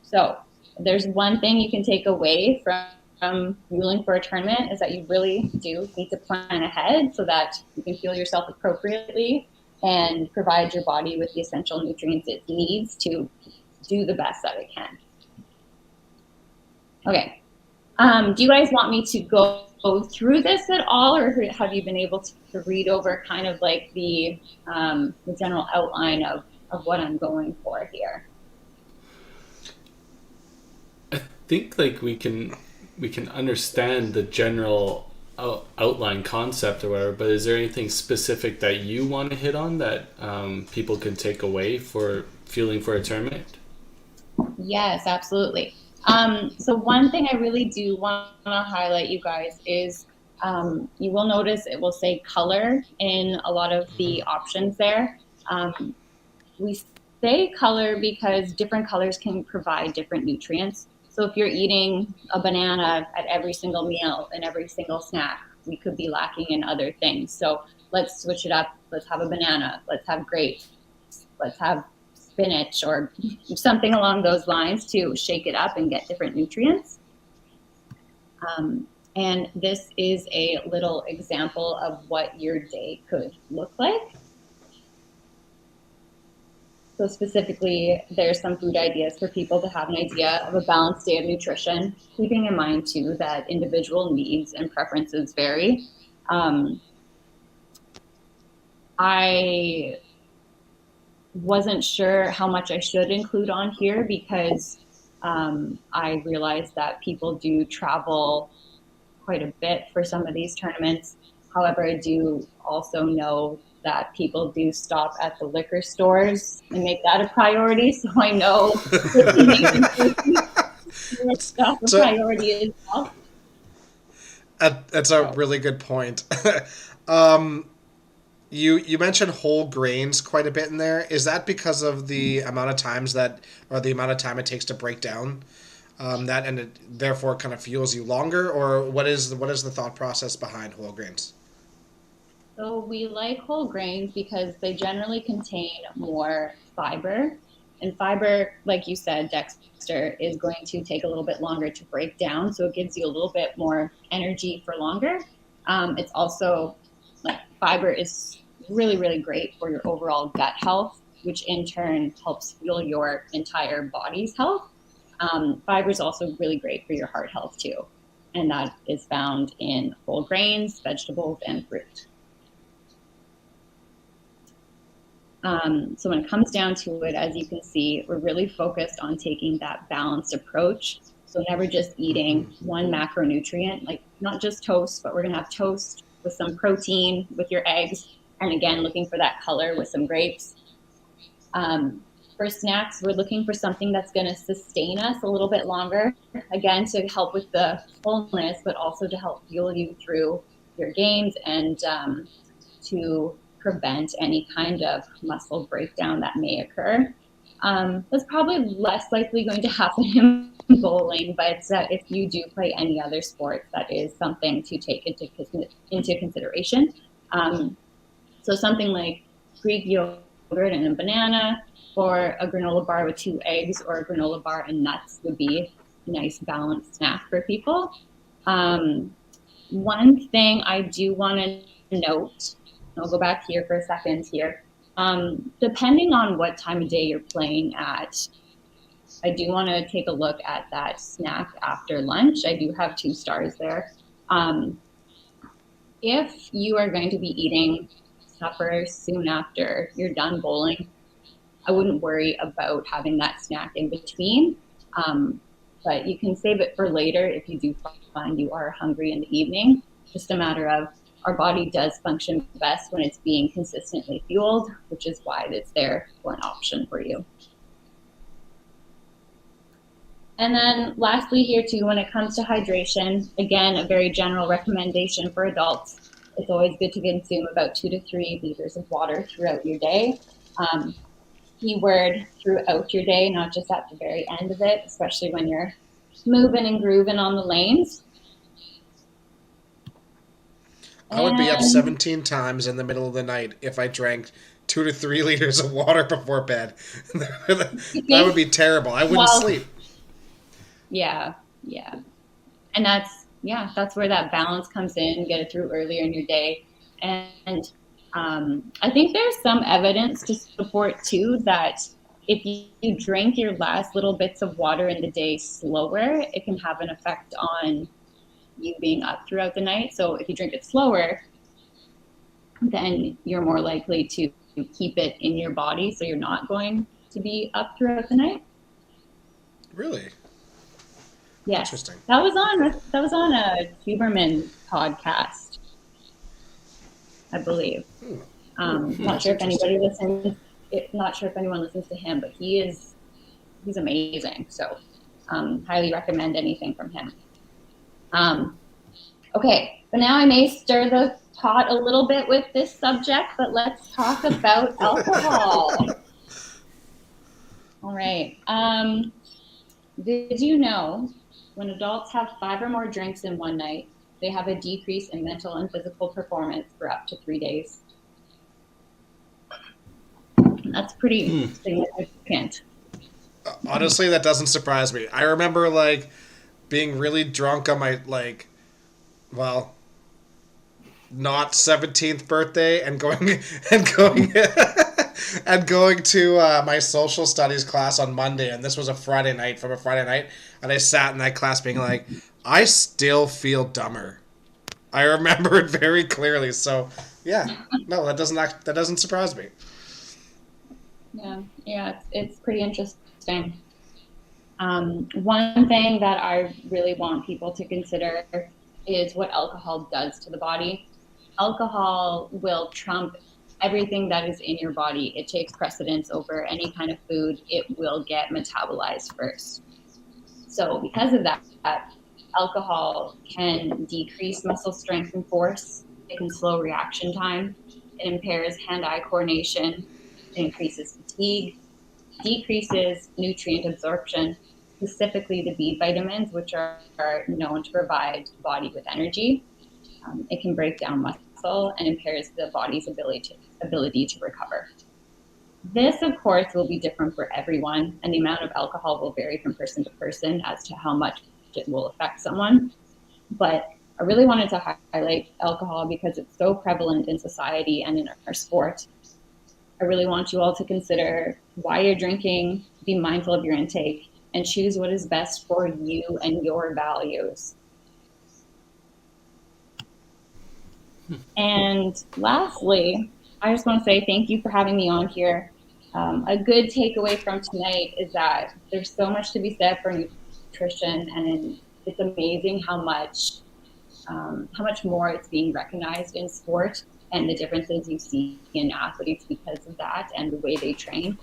So there's one thing you can take away from fueling for a tournament is that you really do need to plan ahead so that you can fuel yourself appropriately and provide your body with the essential nutrients it needs to do the best that it can. Okay. Do you guys want me to go through this at all, or have you been able to read over kind of like the general outline of what I'm going for here? I think like we can understand the general outline concept or whatever, but is there anything specific that you want to hit on that people can take away for fueling for a tournament? Yes, absolutely. So one thing I really do want to highlight, you guys, is you will notice it will say color in a lot of the options there. We say color because different colors can provide different nutrients. So if you're eating a banana at every single meal and every single snack, we could be lacking in other things. So let's switch it up. Let's have a banana. Let's have grapes. Let's have spinach or something along those lines to shake it up and get different nutrients. And this is a little example of what your day could look like. So specifically, there's some food ideas for people to have an idea of a balanced day of nutrition, keeping in mind too that individual needs and preferences vary. I wasn't sure how much I should include on here because I realized that people do travel quite a bit for some of these tournaments. However, I do also know that people do stop at the liquor stores and make that a priority. So I know stuff a priority as well. That's a really good point. You mentioned whole grains quite a bit in there. Is that because of the amount of times that, or the amount of time it takes to break down that, and it therefore kind of fuels you longer, or what is the thought process behind whole grains? So we like whole grains because they generally contain more fiber, and fiber, like you said, Dexter, is going to take a little bit longer to break down, so it gives you a little bit more energy for longer. It's also like fiber is really, really great for your overall gut health, which in turn helps fuel your entire body's health. Fiber is also really great for your heart health too, and that is found in whole grains, vegetables, and fruit. So when it comes down to it, as you can see, we're really focused on taking that balanced approach. So never just eating one macronutrient, like not just toast, but we're going to have toast with some protein with your eggs. And again, looking for that color with some grapes. For snacks, we're looking for something that's going to sustain us a little bit longer. Again, to help with the fullness, but also to help fuel you through your games and to prevent any kind of muscle breakdown that may occur. That's probably less likely going to happen in bowling, but if you do play any other sport, that is something to take into consideration. So something like Greek yogurt and a banana, or a granola bar with 2 eggs, or a granola bar and nuts would be a nice balanced snack for people. One thing I do want to note, I'll go back here for a second here. Depending on what time of day you're playing at, I do want to take a look at that snack after lunch. I do have 2 stars there. If you are going to be eating supper soon after you're done bowling, I wouldn't worry about having that snack in between. But you can save it for later if you do find you are hungry in the evening. Just a matter of, our body does function best when it's being consistently fueled, which is why it's there for an option for you. And then lastly here too, when it comes to hydration, again, a very general recommendation for adults. It's always good to consume about 2 to 3 liters of water throughout your day. Keyword throughout your day, not just at the very end of it, especially when you're moving and grooving on the lanes. I would be up 17 times in the middle of the night if I drank 2 to 3 liters of water before bed. That would be terrible. I wouldn't sleep. Yeah. And that's where that balance comes in. Get it through earlier in your day. And I think there's some evidence to support too that if you drink your last little bits of water in the day slower, it can have an effect on you being up throughout the night. So if you drink it slower, then you're more likely to keep it in your body, so you're not going to be up throughout the night. Really? Yes. Interesting. That was on a Huberman podcast, I believe. Not sure if anybody listens. Not sure if anyone listens to him, but he's amazing. So highly recommend anything from him. Okay, but now I may stir the pot a little bit with this subject, but let's talk about alcohol. All right. Did you know when adults have 5 or more drinks in one night, they have a decrease in mental and physical performance for up to 3 days? That's pretty significant. Honestly, that doesn't surprise me. I remember being really drunk on my not 17th birthday and going and going to my social studies class on Monday, and this was a Friday night, and I sat in that class being like, I still feel dumber. I remember it very clearly. So yeah, no, that doesn't surprise me. Yeah, it's pretty interesting. One thing that I really want people to consider is what alcohol does to the body. Alcohol will trump everything that is in your body. It takes precedence over any kind of food. It will get metabolized first. So because of that, alcohol can decrease muscle strength and force. It can slow reaction time. It impairs hand-eye coordination. It increases fatigue, decreases nutrient absorption, specifically the B vitamins, which are known to provide the body with energy. It can break down muscle and impairs the body's ability to recover. This, of course, will be different for everyone, and the amount of alcohol will vary from person to person as to how much it will affect someone. But I really wanted to highlight alcohol because it's so prevalent in society and in our sport. I really want you all to consider why you're drinking, be mindful of your intake, and choose what is best for you and your values. And lastly, I just want to say thank you for having me on here. A good takeaway from tonight is that there's so much to be said for nutrition, and it's amazing how much more it's being recognized in sport and the differences you see in athletes because of that and the way they train.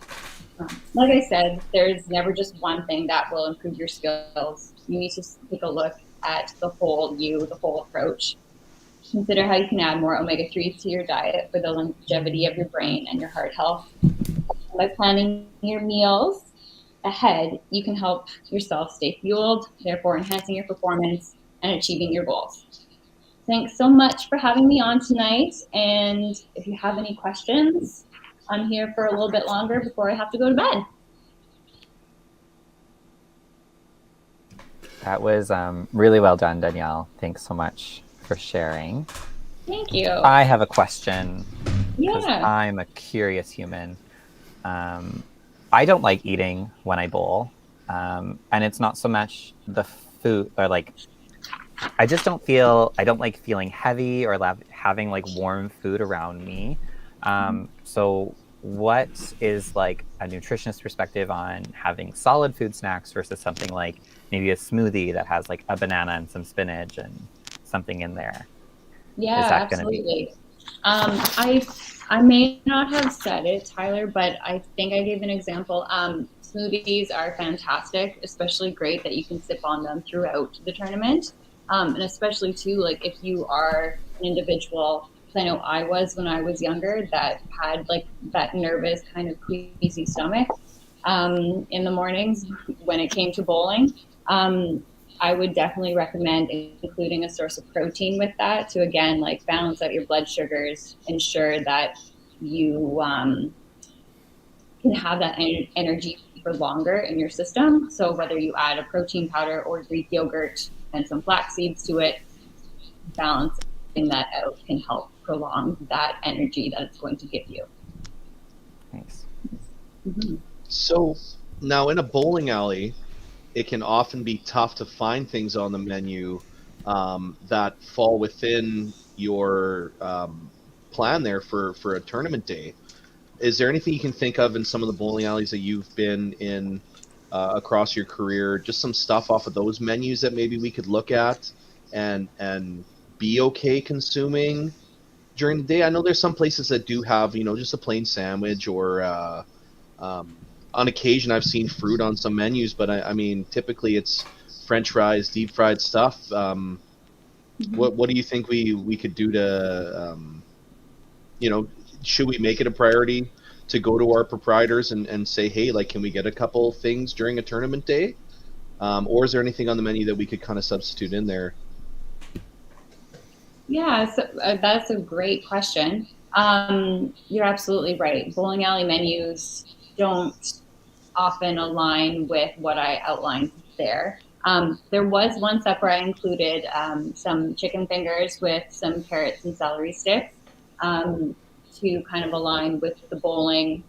Like I said, there's never just one thing that will improve your skills. You need to take a look at the whole approach. Consider how you can add more omega-3s to your diet for the longevity of your brain and your heart health. By planning your meals ahead, you can help yourself stay fueled, therefore enhancing your performance and achieving your goals. Thanks so much for having me on tonight. And if you have any questions, I'm here for a little bit longer before I have to go to bed. That was really well done, Danielle. Thanks so much for sharing. Thank you. I have a question. Because Yeah. I'm a curious human. I don't like eating when I bowl. And it's not so much the food, or I just don't like feeling heavy or having warm food around me. So what is like a nutritionist perspective on having solid food snacks versus something like maybe a smoothie that has like a banana and some spinach and something in there? Is Yeah, that going to be? absolutely. I may not have said it, Tyler, but I think I gave an example. Smoothies are fantastic, especially great that you can sip on them throughout the tournament. And especially too, like if you are an individual, 'cause I know I was when I was younger, that had like that nervous kind of queasy stomach in the mornings when it came to bowling. I would definitely recommend including a source of protein with that to again like balance out your blood sugars, ensure that you can have that energy for longer in your system. So whether you add a protein powder or Greek yogurt and some flax seeds to it, balancing that out can help prolong that energy that it's going to give you. Nice. Mm-hmm. So now in a bowling alley, it can often be tough to find things on the menu that fall within your plan there for a tournament day. Is there anything you can think of in some of the bowling alleys that you've been in across your career? Just some stuff off of those menus that maybe we could look at and be okay consuming during the day. I know there's some places that do have, just a plain sandwich or um, on occasion I've seen fruit on some menus, but I mean typically it's French fries, deep fried stuff. Mm-hmm. What do you think we could do to you know should we make it a priority to go to our proprietors and say, hey, like, can we get a couple things during a tournament day? Or is there anything on the menu that we could kind of substitute in there? Yeah, so, that's a great question. You're absolutely right. Bowling alley menus don't often align with what I outlined there. There was one set where I included some chicken fingers with some carrots and celery sticks to kind of align with the bowling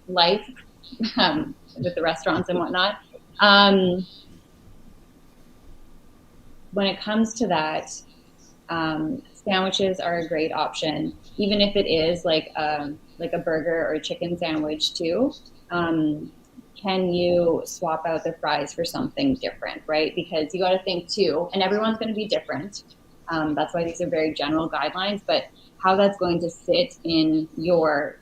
life with the restaurants and whatnot. When it comes to that, sandwiches are a great option, even if it is like a burger or a chicken sandwich too. Can you swap out the fries for something different, right? Because you got to think too, and everyone's going to be different. That's why these are very general guidelines, but how that's going to sit in your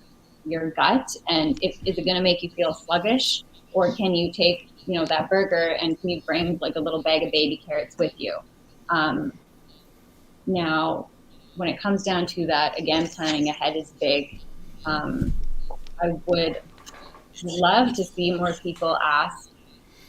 gut, and is it going to make you feel sluggish, or can you take that burger and can you bring like a little bag of baby carrots with you? Um, Now, when it comes down to that, again, planning ahead is big. I would love to see more people ask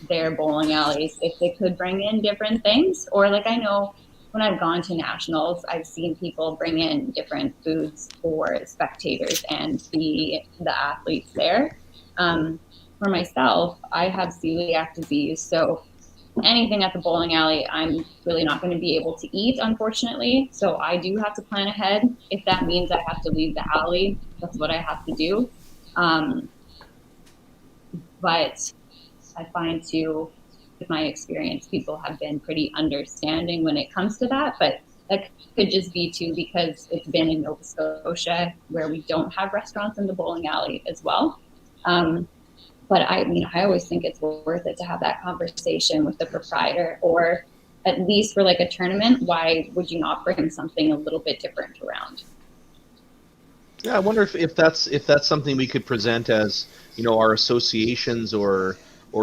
their bowling alleys if they could bring in different things. Or like I know when I've gone to nationals, I've seen people bring in different foods for spectators and the athletes there. For myself, I have celiac disease, so anything at the bowling alley, I'm really not going to be able to eat, unfortunately. So I do have to plan ahead. If that means I have to leave the alley, that's what I have to do. Um, but I find too, with my experience, people have been pretty understanding when it comes to that. But that could just be too because it's been in Nova Scotia where we don't have restaurants in the bowling alley as well. But I mean, I always think it's worth it to have that conversation with the proprietor, or at least for like a tournament, why would you not bring something a little bit different around? Yeah, I wonder if that's something we could present as our associations or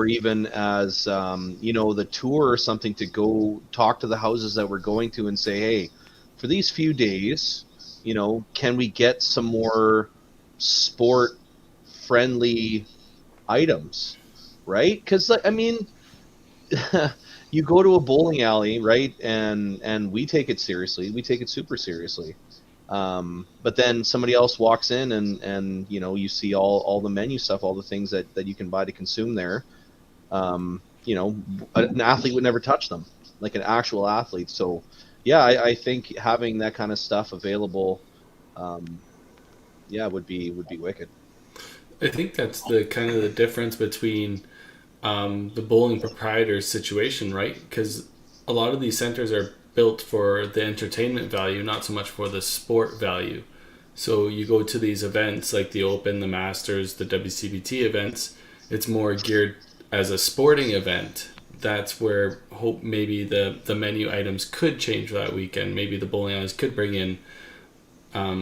even as the tour or something to go talk to the houses that we're going to and say, hey, for these few days, can we get some more sport friendly items, right? Because I mean, you go to a bowling alley, right, and we take it seriously. We take it super seriously. But then somebody else walks in and you see all the menu stuff, all the things that you can buy to consume there. An athlete would never touch them, like an actual athlete. So yeah, I think having that kind of stuff available, yeah, would be wicked. I think that's the kind of the difference between the bowling proprietor's situation, right? Because a lot of these centers are built for the entertainment value, not so much for the sport value. So you go to these events like the Open, the Masters, the WCBT events, it's more geared as a sporting event. That's where hope maybe the menu items could change that weekend. Maybe the bowling alleys could bring in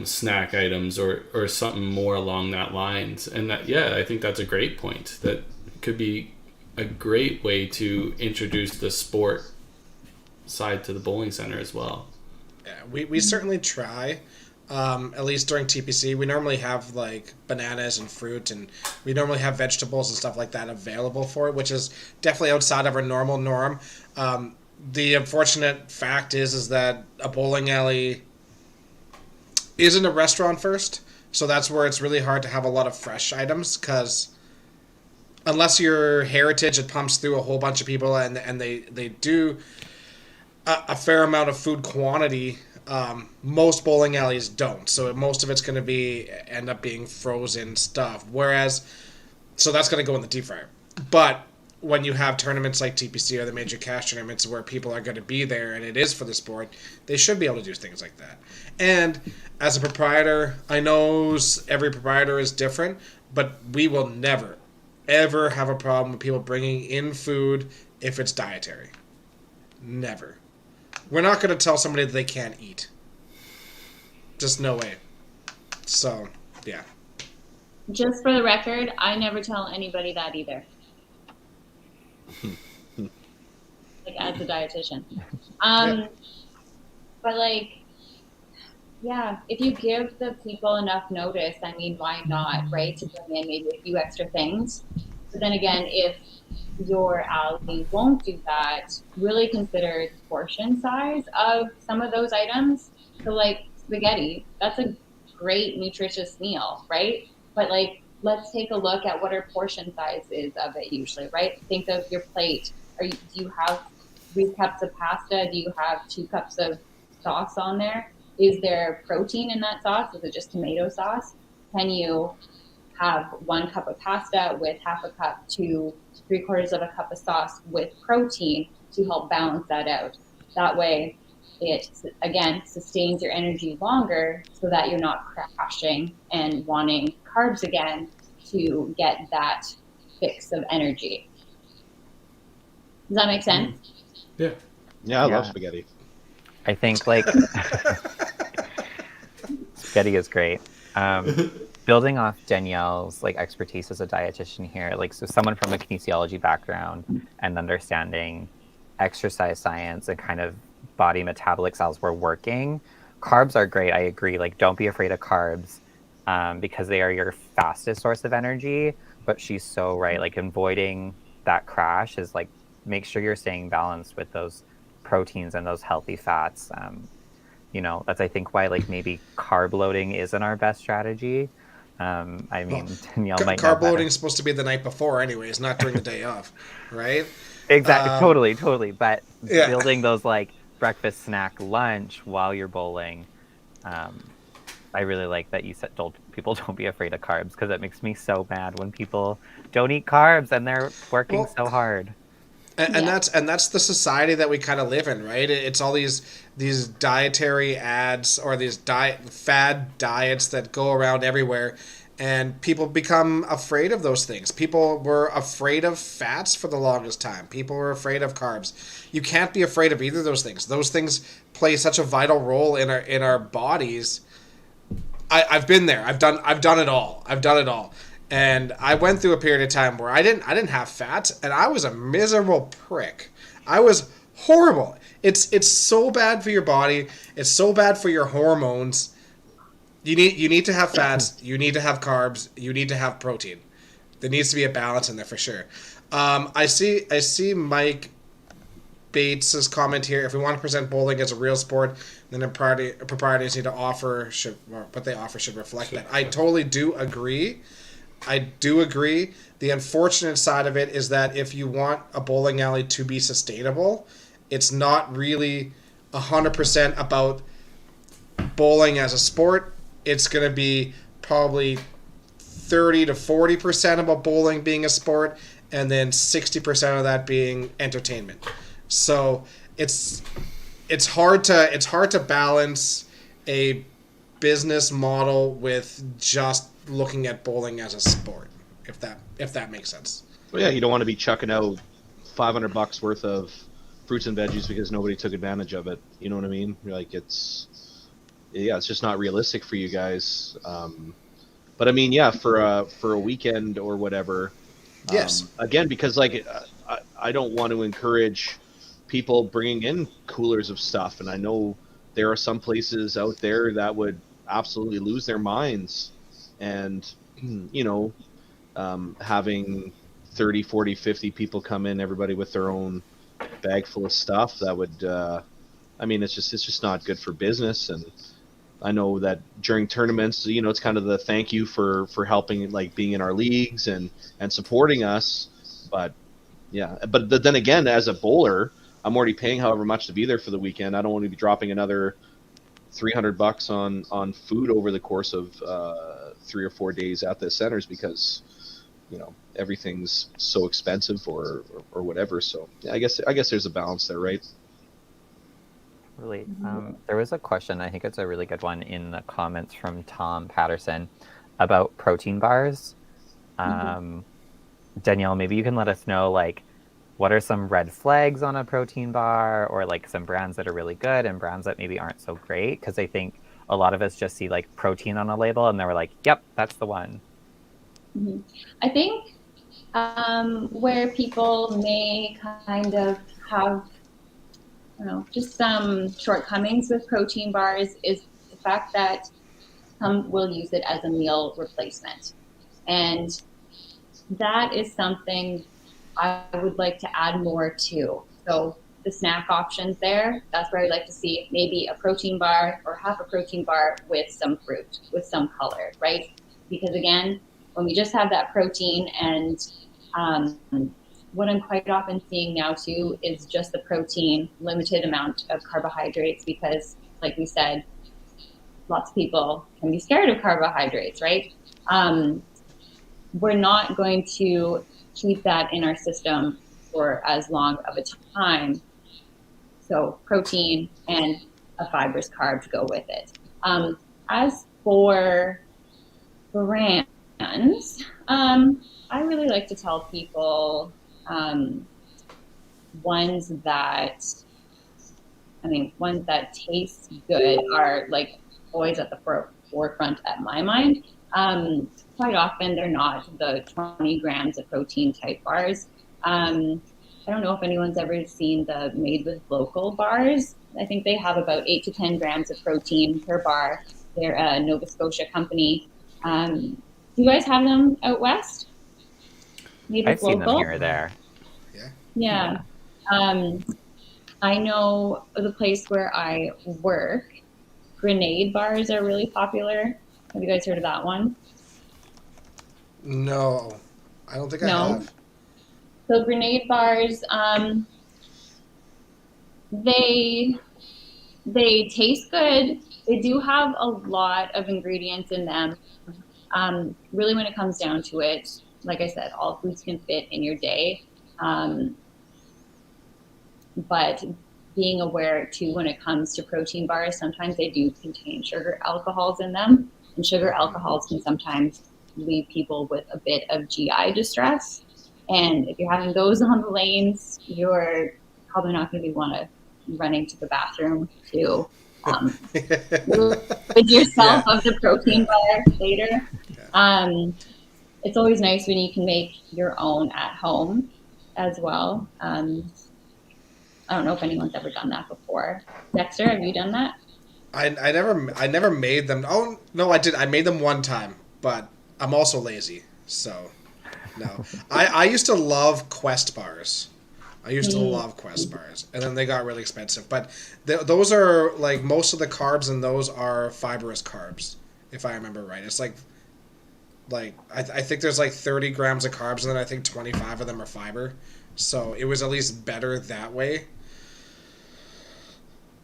snack items or something more along that lines. And that, yeah, I think that's a great point. That could be a great way to introduce the sport side to the bowling center as well. Yeah, we certainly try. At least during TPC, we normally have like bananas and fruit, and we normally have vegetables and stuff like that available for it, which is definitely outside of our normal norm. The unfortunate fact is that a bowling alley isn't a restaurant first, so that's where it's really hard to have a lot of fresh items, because unless you're Heritage, it pumps through a whole bunch of people, and they do a fair amount of food quantity. Most bowling alleys don't, so most of it's going to end up being frozen stuff, whereas so that's going to go in the deep fryer. But when you have tournaments like TPC or the major cash tournaments where people are going to be there and it is for the sport, they should be able to do things like that. And as a proprietor, I know every proprietor is different, but we will never, ever have a problem with people bringing in food if it's dietary. Never. We're not going to tell somebody that they can't eat. Just no way. So, yeah. Just for the record, I never tell anybody that either. Like, as a dietitian. Yeah. But, like, yeah, if you give the people enough notice, I mean, why not, right? To bring in maybe a few extra things. But then again, if your alley won't do that, really consider the portion size of some of those items. So, like, spaghetti, that's a great nutritious meal, right? But, like, let's take a look at what our portion size is of it usually, right? Think of your plate. Do you have 3 cups of pasta? Do you have 2 cups of sauce on there? Is there protein in that sauce? Is it just tomato sauce? Can you have 1 cup of pasta with half a cup to 3/4 of a cup of sauce with protein to help balance that out? That way, it, again, sustains your energy longer so that you're not crashing and wanting carbs again to get that fix of energy. Does that make sense? Yeah. Yeah, I Yeah. love spaghetti. I think like spaghetti is great. Building off Danielle's like expertise as a dietitian here, like so someone from a kinesiology background and understanding exercise science and kind of body metabolic cells were working. Carbs are great. I agree. Like, don't be afraid of carbs because they are your fastest source of energy. But she's so right. Like, avoiding that crash is like, make sure you're staying balanced with those proteins and those healthy fats. You know, that's I think why like maybe carb loading isn't our best strategy. I mean, Danielle might know Carb better. loading is supposed to be the night before anyways, not during the day off, right? Exactly, totally. But Yeah. building those like breakfast, snack, lunch while you're bowling, I really like that you said told people don't be afraid of carbs, because it makes me so mad when people don't eat carbs and they're working Well, so hard. And Yeah. that's the society that we kind of live in, right? It's all these dietary ads or these fad diets that go around everywhere, and people become afraid of those things. People were afraid of fats for the longest time. People were afraid of carbs. You can't be afraid of either of those things. Those things play such a vital role in our bodies. I've been there. I've done it all. I've done it all. And I went through a period of time where I didn't have fat, and I was a miserable prick. I was horrible. It's so bad for your body. It's so bad for your hormones. You need to have fats. You need to have carbs. You need to have protein. There needs to be a balance in there for sure. I see Mike Bates's comment here. If we want to present bowling as a real sport, then proprietors need to offer what they offer should reflect that. I totally do agree. The unfortunate side of it is that if you want a bowling alley to be sustainable, it's not really 100% about bowling as a sport. It's going to be probably 30 to 40% about bowling being a sport, and then 60% of that being entertainment. So it's hard to balance a business model with just looking at bowling as a sport, if that makes sense. Well, yeah, you don't want to be chucking out $500 worth of fruits and veggies because nobody took advantage of it. You know what I mean? You're like, it's just not realistic for you guys. But I mean, yeah, for a weekend or whatever. Yes. Again, because like I don't want to encourage people bringing in coolers of stuff, and I know there are some places out there that would absolutely lose their minds, and having 30, 40, 50 people come in, everybody with their own bag full of stuff, that would it's just not good for business. And I know that during tournaments, it's kind of the thank you for helping, like being in our leagues and supporting us. But yeah, but then again, as a bowler, I'm already paying however much to be there for the weekend. I don't want to be dropping another $300 on food over the course of 3 or 4 days at the centers because everything's so expensive or whatever. So yeah, I guess there's a balance there, right? Really. There was a question, I think it's a really good one, in the comments from Tom Patterson about protein bars. Danielle, maybe you can let us know, like, what are some red flags on a protein bar, or like some brands that are really good and brands that maybe aren't so great? Because I think a lot of us just see like protein on a label and they were like, yep, that's the one. I think where people may kind of have, just some shortcomings with protein bars is the fact that some will use it as a meal replacement. And that is something I would like to add more to. So the snack options there, that's where I'd like to see maybe a protein bar or half a protein bar with some fruit, with some color, right? Because again, when we just have that protein, and what I'm quite often seeing now too is just the protein, limited amount of carbohydrates, because like we said, lots of people can be scared of carbohydrates, right? We're not going to keep that in our system for as long of a time. So protein and a fibrous carb to go with it. As for brands, I really like to tell people ones that taste good are like always at the forefront at my mind. Quite often they're not the 20 grams of protein type bars. I don't know if anyone's ever seen the Made with Local bars. I think they have about 8 to 10 grams of protein per bar. They're a Nova Scotia company. Do you guys have them out west? Made with I've seen Local? them here or there. Yeah. I know the place where I work, grenade bars are really popular. Have you guys heard of that one? No, I don't think I have. So grenade bars, they taste good. They do have a lot of ingredients in them. Really, when it comes down to it, like I said, all foods can fit in your day. But being aware too, when it comes to protein bars, sometimes they do contain sugar alcohols in them, and sugar alcohols can sometimes leave people with a bit of GI distress. And if you're having those on the lanes, you're probably not going to be running to the bathroom to rid yourself of the protein bar later. It's always nice when you can make your own at home as well. I don't know if anyone's ever done that before. Dexter, have you done that? I never made them. Oh no, I did. I made them one time, but I'm also lazy, so no. I used to love Quest bars. And then they got really expensive. But those are like most of the carbs in those are fibrous carbs, if I remember right. It's like I think there's like 30 grams of carbs, and then I think 25 of them are fiber. So it was at least better that way.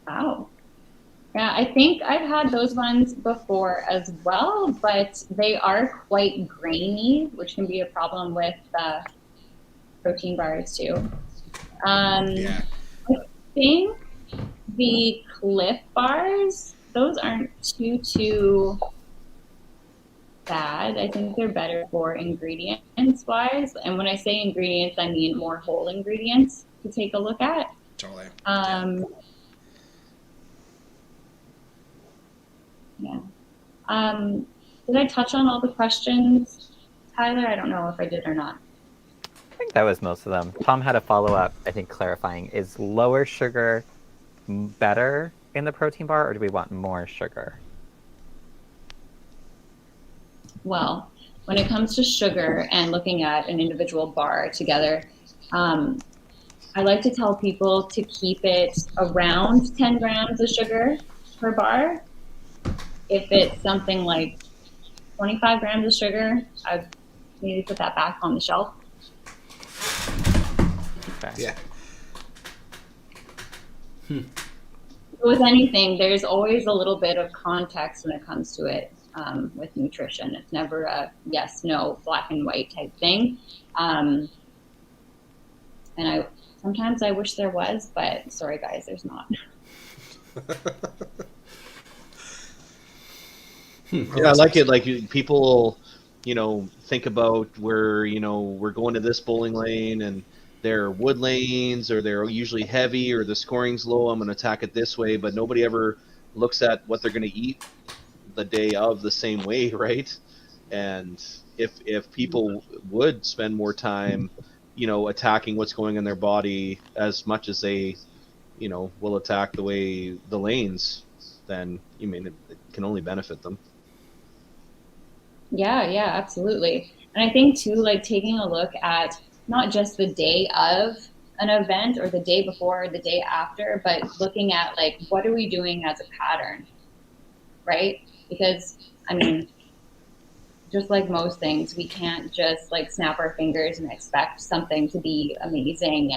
Wow. Yeah, I think I've had those ones before as well, but they are quite grainy, which can be a problem with protein bars too. I think the Cliff bars those aren't too bad. I think they're better for ingredients wise. And when I say ingredients, I mean more whole ingredients to take a look at. Totally. Yeah. Did I touch on all the questions, Tyler? I don't know if I did or not. I think that was most of them. Tom had a follow-up, I think, clarifying, is lower sugar better in the protein bar, or do we want more sugar? Well, when it comes to sugar and looking at an individual bar together, I like to tell people to keep it around 10 grams of sugar per bar. If it's something like 25 grams of sugar, I'd maybe put that back on the shelf. Okay. Yeah. With anything, there's always a little bit of context when it comes to it with nutrition. It's never a yes, no, black and white type thing. And sometimes I wish there was, but sorry guys, there's not. Yeah, I like it. Like people, think about where we're going to this bowling lane and they're wood lanes, or they're usually heavy, or the scoring's low. I'm going to attack it this way, but nobody ever looks at what they're going to eat the day of the same way, right? And if people would spend more time, attacking what's going in their body as much as they, will attack the way the lanes, then it can only benefit them. Yeah, absolutely. And I think too, like taking a look at not just the day of an event or the day before or the day after, but looking at like, what are we doing as a pattern, right? Because, just like most things, we can't just like snap our fingers and expect something to be amazing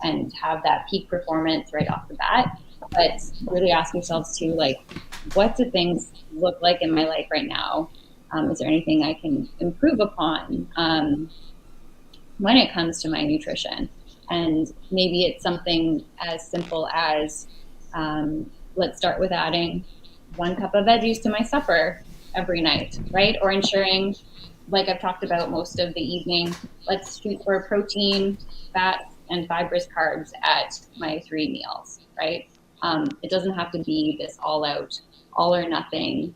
and have that peak performance right off the bat. But really ask yourselves too, like, what do things look like in my life right now? Is there anything I can improve upon when it comes to my nutrition? And maybe it's something as simple as let's start with adding 1 cup of veggies to my supper every night, right? Or ensuring, like I've talked about most of the evening, let's shoot for protein, fats, and fibrous carbs at my 3 meals, right? It doesn't have to be this all-out, all-or-nothing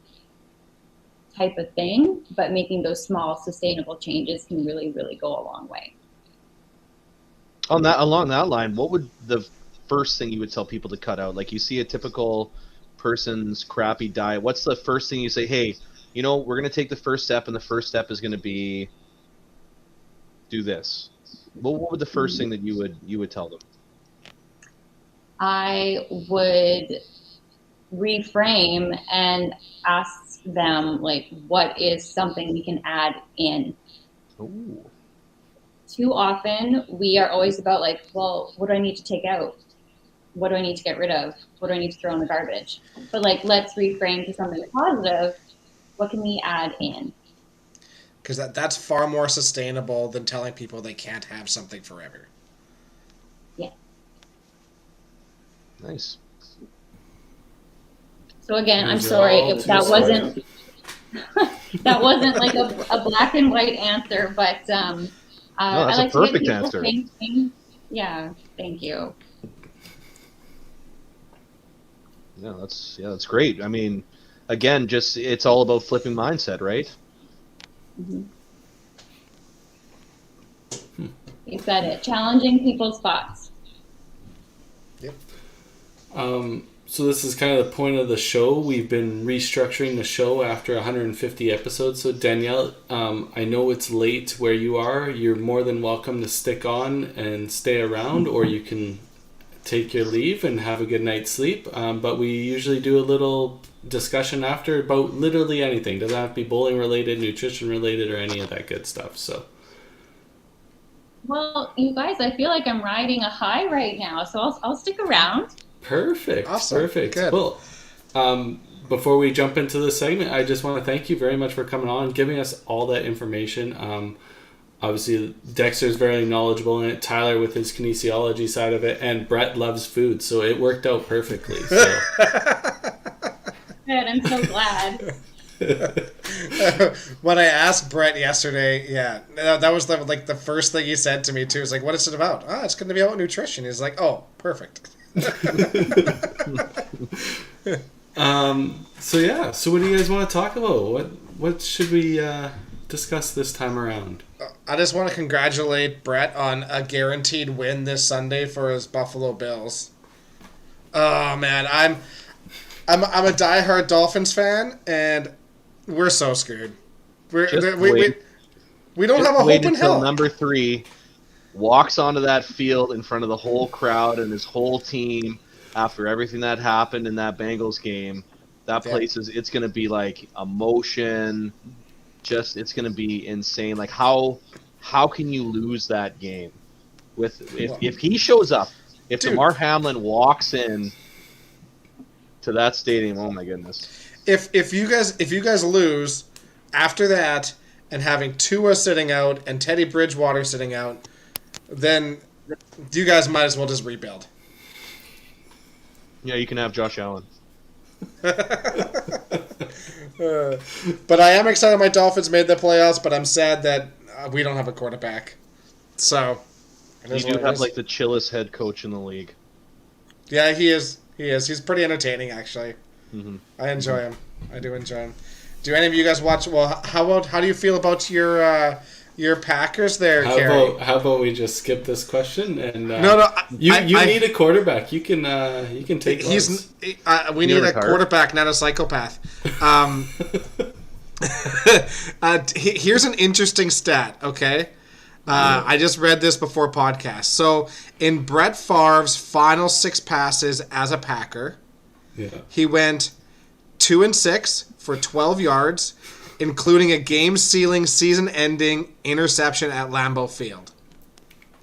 type of thing, but making those small, sustainable changes can really, really go a long way. Along that line, what would the first thing you would tell people to cut out? Like, you see a typical person's crappy diet. What's the first thing you say? Hey, we're going to take the first step, and the first step is going to be do this. What would the first thing that you would tell them? I would reframe and ask them, like, what is something we can add in? Ooh. Too often, we are always about, like, well, what do I need to take out? What do I need to get rid of? What do I need to throw in the garbage? But, like, let's reframe to something positive. What can we add in? Because that's far more sustainable than telling people they can't have something forever. Yeah. Nice. So again, I'm sorry that wasn't that wasn't like a black and white answer, but no, that's I like a perfect to get people answer. thinking. Yeah, thank you. Yeah, that's great. Again, just it's all about flipping mindset, right? Mm-hmm. You said it. Challenging people's thoughts. Yep. So this is kind of the point of the show. We've been restructuring the show after 150 episodes. So Danielle, I know it's late where you are. You're more than welcome to stick on and stay around, or you can take your leave and have a good night's sleep. But we usually do a little discussion after about literally anything. Doesn't have to be bowling related, nutrition related, or any of that good stuff. So. Well, you guys, I feel like I'm riding a high right now, so I'll stick around. Perfect. Awesome. Perfect. Good. Well, before we jump into the segment, I just want to thank you very much for coming on and giving us all that information. Obviously, Dexter's very knowledgeable in it, Tyler with his kinesiology side of it, and Brett loves food, so it worked out perfectly. So. good. I'm so glad. When I asked Brett yesterday, that was the first thing he said to me too. It's like, what is it about? Oh, it's going to be about nutrition. He's like, oh, perfect. So what do you guys want to talk about? What should we discuss this time around? I just want to congratulate Brett on a guaranteed win this Sunday for his Buffalo Bills. Oh man, I'm a diehard Dolphins fan, and we're so screwed. We don't have a hope in hell. Number 3 walks onto that field in front of the whole crowd and his whole team after everything that happened in that Bengals game. That place it's going to be like emotion. It's going to be insane. Like how can you lose that game? If he shows up, if DeMar Hamlin walks in to that stadium, oh my goodness. If you guys lose after that and having Tua sitting out and Teddy Bridgewater sitting out, then you guys might as well just rebuild. Yeah, you can have Josh Allen. But I am excited my Dolphins made the playoffs, but I'm sad that we don't have a quarterback. So you do have like the chillest head coach in the league. Yeah, he is. He's pretty entertaining, actually. Mm-hmm. I enjoy him. I do enjoy him. Do any of you guys watch? Well, how do you feel about your Packers there, Carrie? How about we just skip this question and no, you need a quarterback. You can take. We need a quarterback, not a psychopath. Here's an interesting stat. Okay, I just read this before podcast. So in Brett Favre's final 6 passes as a Packer, he went 2-6 for 12 yards, including a game-sealing, season-ending interception at Lambeau Field.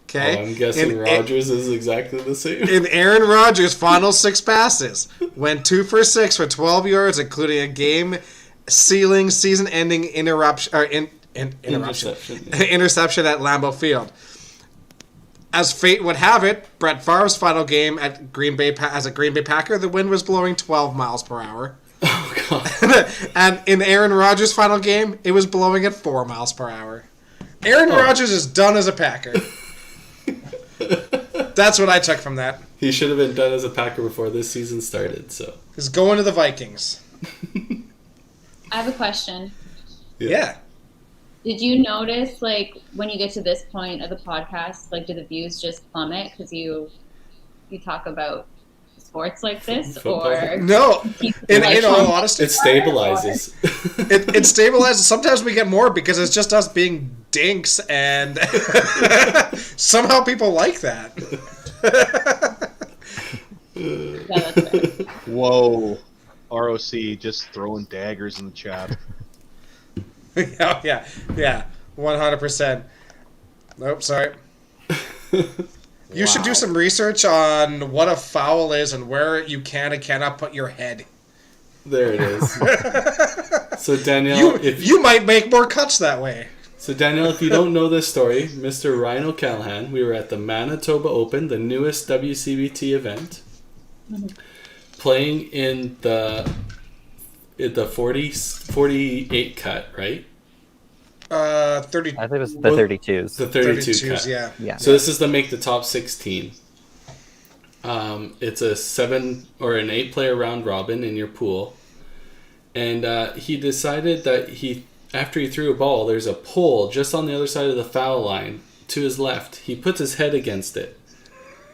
Okay, I'm guessing Rodgers is exactly the same. In Aaron Rodgers' final 6 passes, went 2 for 6 for 12 yards, including a game-sealing, season-ending interception at Lambeau Field. As fate would have it, Brett Favre's final game at Green Bay as a Green Bay Packer, the wind was blowing 12 miles per hour. Oh, God. And in Aaron Rodgers' final game, it was blowing at 4 miles per hour. Aaron Rodgers is done as a Packer. That's what I took from that. He should have been done as a Packer before this season started. So he's going to the Vikings. I have a question. Yeah. Did you notice, like, when you get to this point of the podcast, like, do the views just plummet because you talk about sports like this, or no? In all honesty, it stabilizes. It stabilizes. Sometimes we get more because it's just us being dinks, and somehow people like that. Yeah, that's right. Whoa, ROC just throwing daggers in the chat. Yeah, 100%. Nope, sorry. You should do some research on what a foul is and where you can and cannot put your head. There it is. So Danielle, you might make more cuts that way. So Danielle, if you don't know this story, Mr. Ryan O'Callahan, we were at the Manitoba Open, the newest WCBT event, playing in the 48 cut, right? 30. I think it was the 32s. The 32 cut. Yeah. So this is to make the top 16. It's a 7 or an 8 player round robin in your pool. And he decided that after he threw a ball, there's a pole just on the other side of the foul line to his left. He puts his head against it.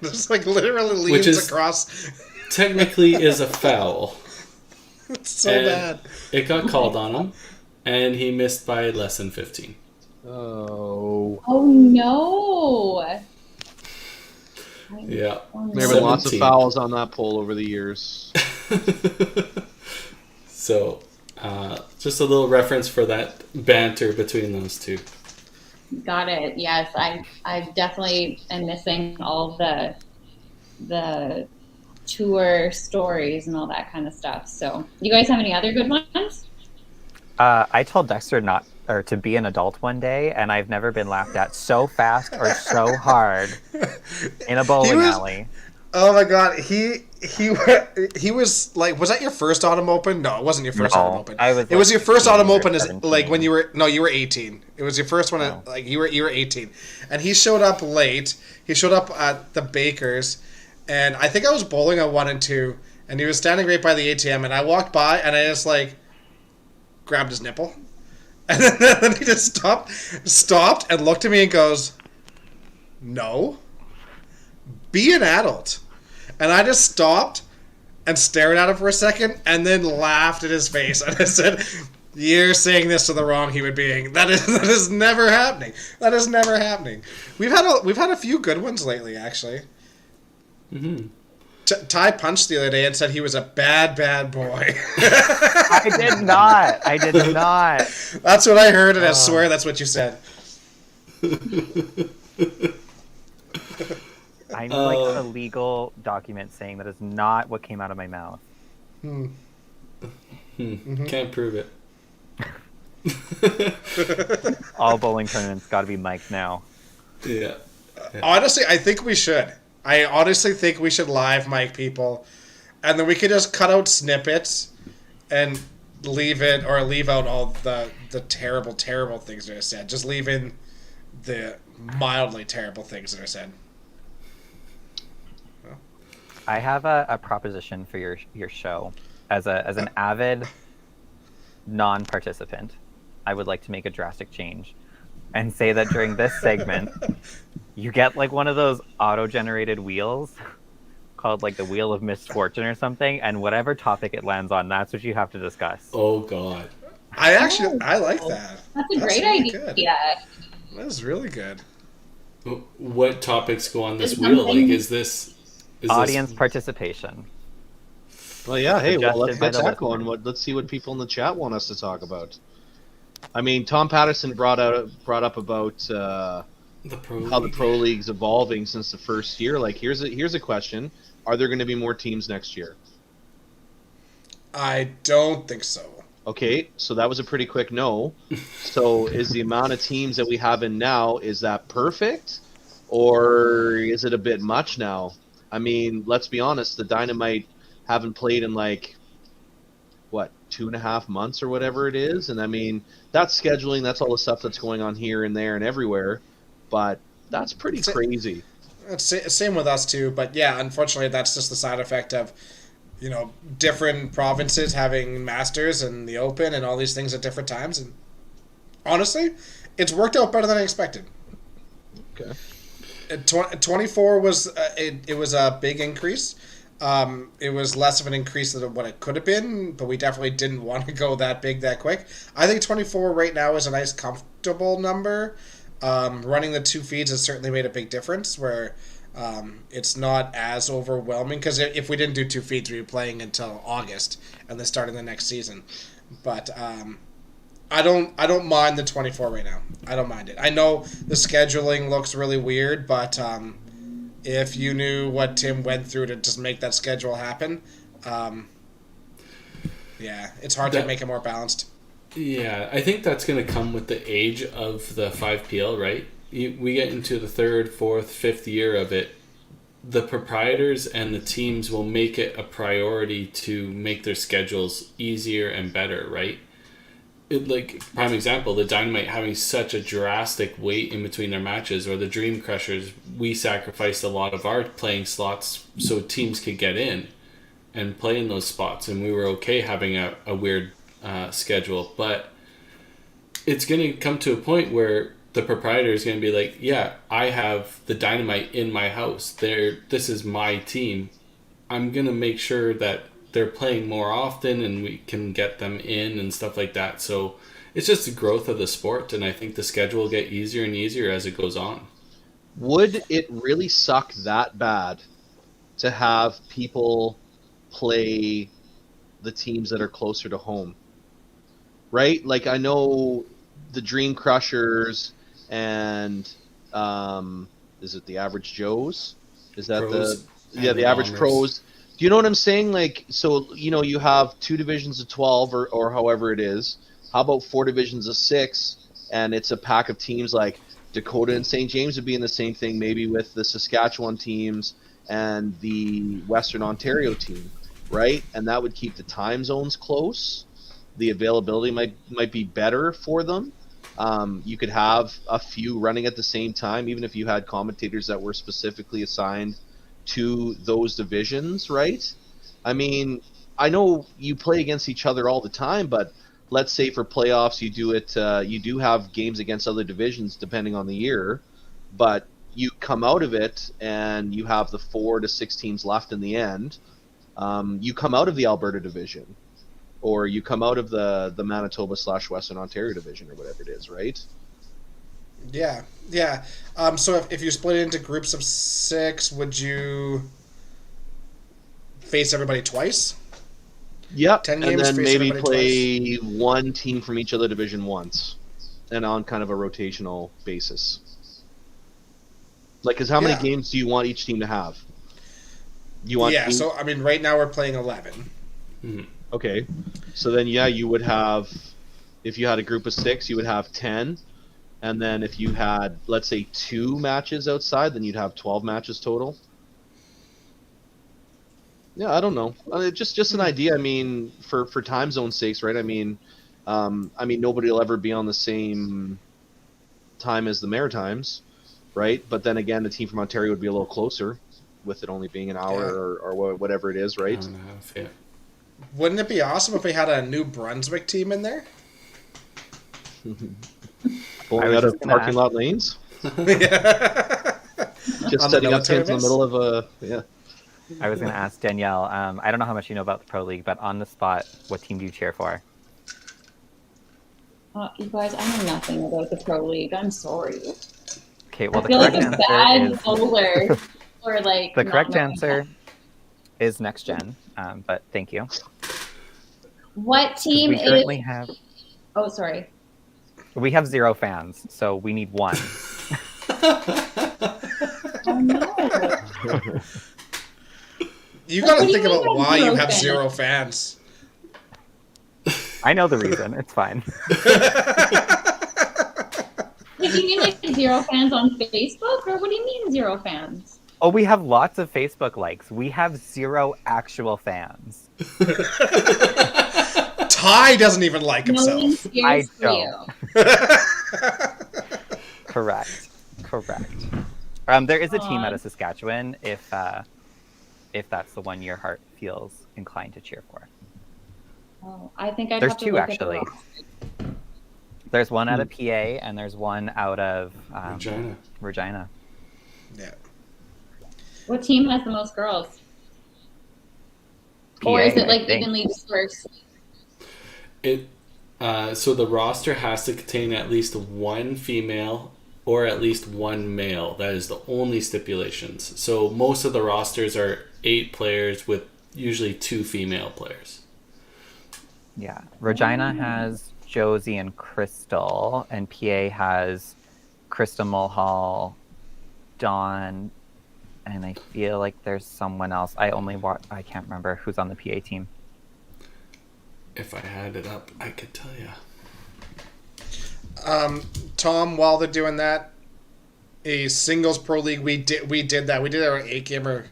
Just like literally leans across. Technically is a foul. It's so bad. It got called on him, and he missed by less than 15. Oh. Oh no. Yeah. There have been lots of fouls on that pole over the years. So, just a little reference for that banter between those two. Got it. Yes, I definitely am missing all the tour stories and all that kind of stuff. So, you guys have any other good ones? I told Dexter to be an adult one day, and I've never been laughed at so fast or so hard in a bowling alley. Oh my god, he he was like, was that your first Autumn Open? No, it wasn't your first No, Autumn Open. it was your first Autumn Open is 17. like when you were 18. It was your first one No. like you were 18. And he showed up late. He showed up at the Bakers, and I think I was bowling at 1 and 2, and he was standing right by the ATM, and I walked by and I just like grabbed his nipple. And then he just stopped and looked at me and goes, "No. Be an adult." And I just stopped and stared at him for a second and then laughed at his face. And I said, "You're saying this to the wrong human being. That is never happening. That is never happening." We've had a few good ones lately, actually. Mm-hmm. Ty punched the other day and said he was a bad boy. I did not. That's what I heard, and I swear that's what you said. I need like a legal document saying that is not what came out of my mouth. Mm-hmm. Can't prove it. All bowling tournaments got to be mic'd now. Yeah. Honestly, I think we should. I honestly think we should live mic people, and then we could just cut out snippets and leave out all the terrible things that are said. Just leave in the mildly terrible things that are said. I have a proposition for your show. As an avid non-participant, I would like to make a drastic change and say that during this segment, you get like one of those auto-generated wheels called like the Wheel of Misfortune or something, and whatever topic it lands on, that's what you have to discuss. Oh God. I like that. That's a great idea. Yeah. That is really good. What topics go on this Is wheel? something- Like, is this Audience participation. Well, yeah. Hey, well, let's Suggested by get the that going. Let's see what people in the chat want us to talk about. I mean, Tom Patterson brought up about the pro how the league? pro league's evolving since the first year. Like, here's a question: are there going to be more teams next year? I don't think so. Okay, so that was a pretty quick no. So is the amount of teams that we have in now, is that perfect? Or is it a bit much now? I mean, let's be honest, the Dynamite haven't played in like, what, 2.5 months or whatever it is? And I mean, that's scheduling, that's all the stuff that's going on here and there and everywhere. But that's pretty crazy. It's same with us too, but yeah, unfortunately, that's just the side effect of, different provinces having Masters and the Open and all these things at different times. And honestly, it's worked out better than I expected. Okay. 24 was it was a big increase. It was less of an increase than what it could have been, but we definitely didn't want to go that big that quick. I think 24 right now is a nice, comfortable number. Running the 2 feeds has certainly made a big difference where it's not as overwhelming, because if we didn't do 2 feeds, we'd be playing until August and then starting the next season. But I don't mind the 24 right now. I don't mind it. I know the scheduling looks really weird, but if you knew what Tim went through to just make that schedule happen, yeah, it's hard to make it more balanced. Yeah, I think that's going to come with the age of the 5PL, right? We get into the 3rd, 4th, 5th year of it. The proprietors and the teams will make it a priority to make their schedules easier and better, right? Like, prime example, the Dynamite having such a drastic wait in between their matches, or the Dream Crushers, we sacrificed a lot of our playing slots so teams could get in and play in those spots, and we were okay having a weird schedule. But it's going to come to a point where the proprietor is going to be like, yeah, I have the Dynamite in my house. This is my team. I'm going to make sure that they're playing more often and we can get them in and stuff like that. So it's just the growth of the sport, and I think the schedule will get easier and easier as it goes on. Would it really suck that bad to have people play the teams that are closer to home? Right? Like, I know the Dream Crushers and is it the Average Joes? Is that Pros the Average Bombers. Pros? Do you know what I'm saying? Like, so, you have 2 divisions of 12 or however it is. How about 4 divisions of 6? And it's a pack of teams like Dakota and St. James would be in the same thing, maybe with the Saskatchewan teams and the Western Ontario team, right? And that would keep the time zones close. The availability might be better for them. You could have a few running at the same time, even if you had commentators that were specifically assigned to those divisions, right? I mean, I know you play against each other all the time, but let's say for playoffs you do it. You do have games against other divisions depending on the year, but you come out of it and you have the 4 to 6 teams left in the end. You come out of the Alberta division, or you come out of the Manitoba / Western Ontario division, or whatever it is, right? Yeah, yeah. So if you split it into groups of 6, would you face everybody twice? Yep. 10 And games, then face maybe everybody play one team from each other division once, and on kind of a rotational basis. Like, because how many Yeah. games do you want each team to have? You want Yeah, so I mean, right now we're playing 11. Okay, so then you would have, if you had a group of 6, you would have 10, and then if you had, let's say, 2 matches outside, then you'd have 12 matches total. Yeah, I don't know. Just an idea. I mean, for time zone sakes, right? I mean, nobody will ever be on the same time as the Maritimes, right? But then again, the team from Ontario would be a little closer, with it only being an hour or whatever it is, right? Hour and a half, yeah. Wouldn't it be awesome if we had a New Brunswick team in there? Pulling out of parking lot lanes, Yeah. just On the setting up military tents in the base? middle of a I was going to ask Danielle. I don't know how much you know about the Pro League, but on the spot, what team do you cheer for? You guys, I know nothing about the Pro League. I'm sorry. Okay, well, I the feel like correct a answer bad is bowler. Or like the not correct knowing answer that. is next gen. But thank you. What team We is? currently have Oh, sorry. 0 fans, so we need 1. Oh no. You Like, got what to do you think mean about by why you 0 have fans? 0 fans. I know the reason. It's fine. Like, you mean like 0 fans on Facebook, or what do you mean 0 fans? Oh, we have lots of Facebook likes. We have 0 actual fans. Ty doesn't even like No one himself. cares for don't. you. Correct. There is a team out of Saskatchewan if that's the one your heart feels inclined to cheer for. Oh, I think I'd There's have to 2 look at the actually. roster. There's one out of PA and there's one out of Regina. Yeah. What team has the most girls? PA, Or is it I like think. evenly dispersed? So the roster has to contain at least 1 female or at least 1 male. That is the only stipulations. So most of the rosters are 8 players with usually 2 female players. Yeah. Regina has Josie and Crystal, and PA has Krista Mulhall, Dawn, and I feel like there's someone else. I can't remember who's on the PA team. That. If I had it up, I could tell you. Tom, while they're doing that, a singles pro league, we did that. We did our 8-gamer.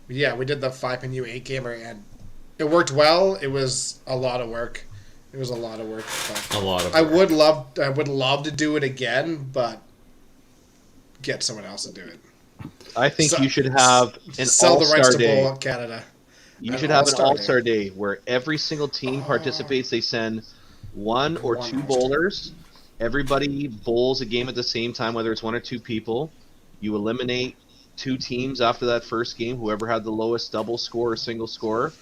We did the 5PNU 8-gamer, and it worked well. It was a lot of work. But A lot of I work. would love to do it again, but get someone else to do it. I think you should have an Sell the rights all-star to day. Bowl Canada. You An should have an all-star all-star day where every single team participates. They send 1 or 2 all-star. bowlers. Everybody bowls a game at the same time, whether it's 1 or 2 people. You eliminate 2 teams after that first game, whoever had the lowest double score or single score,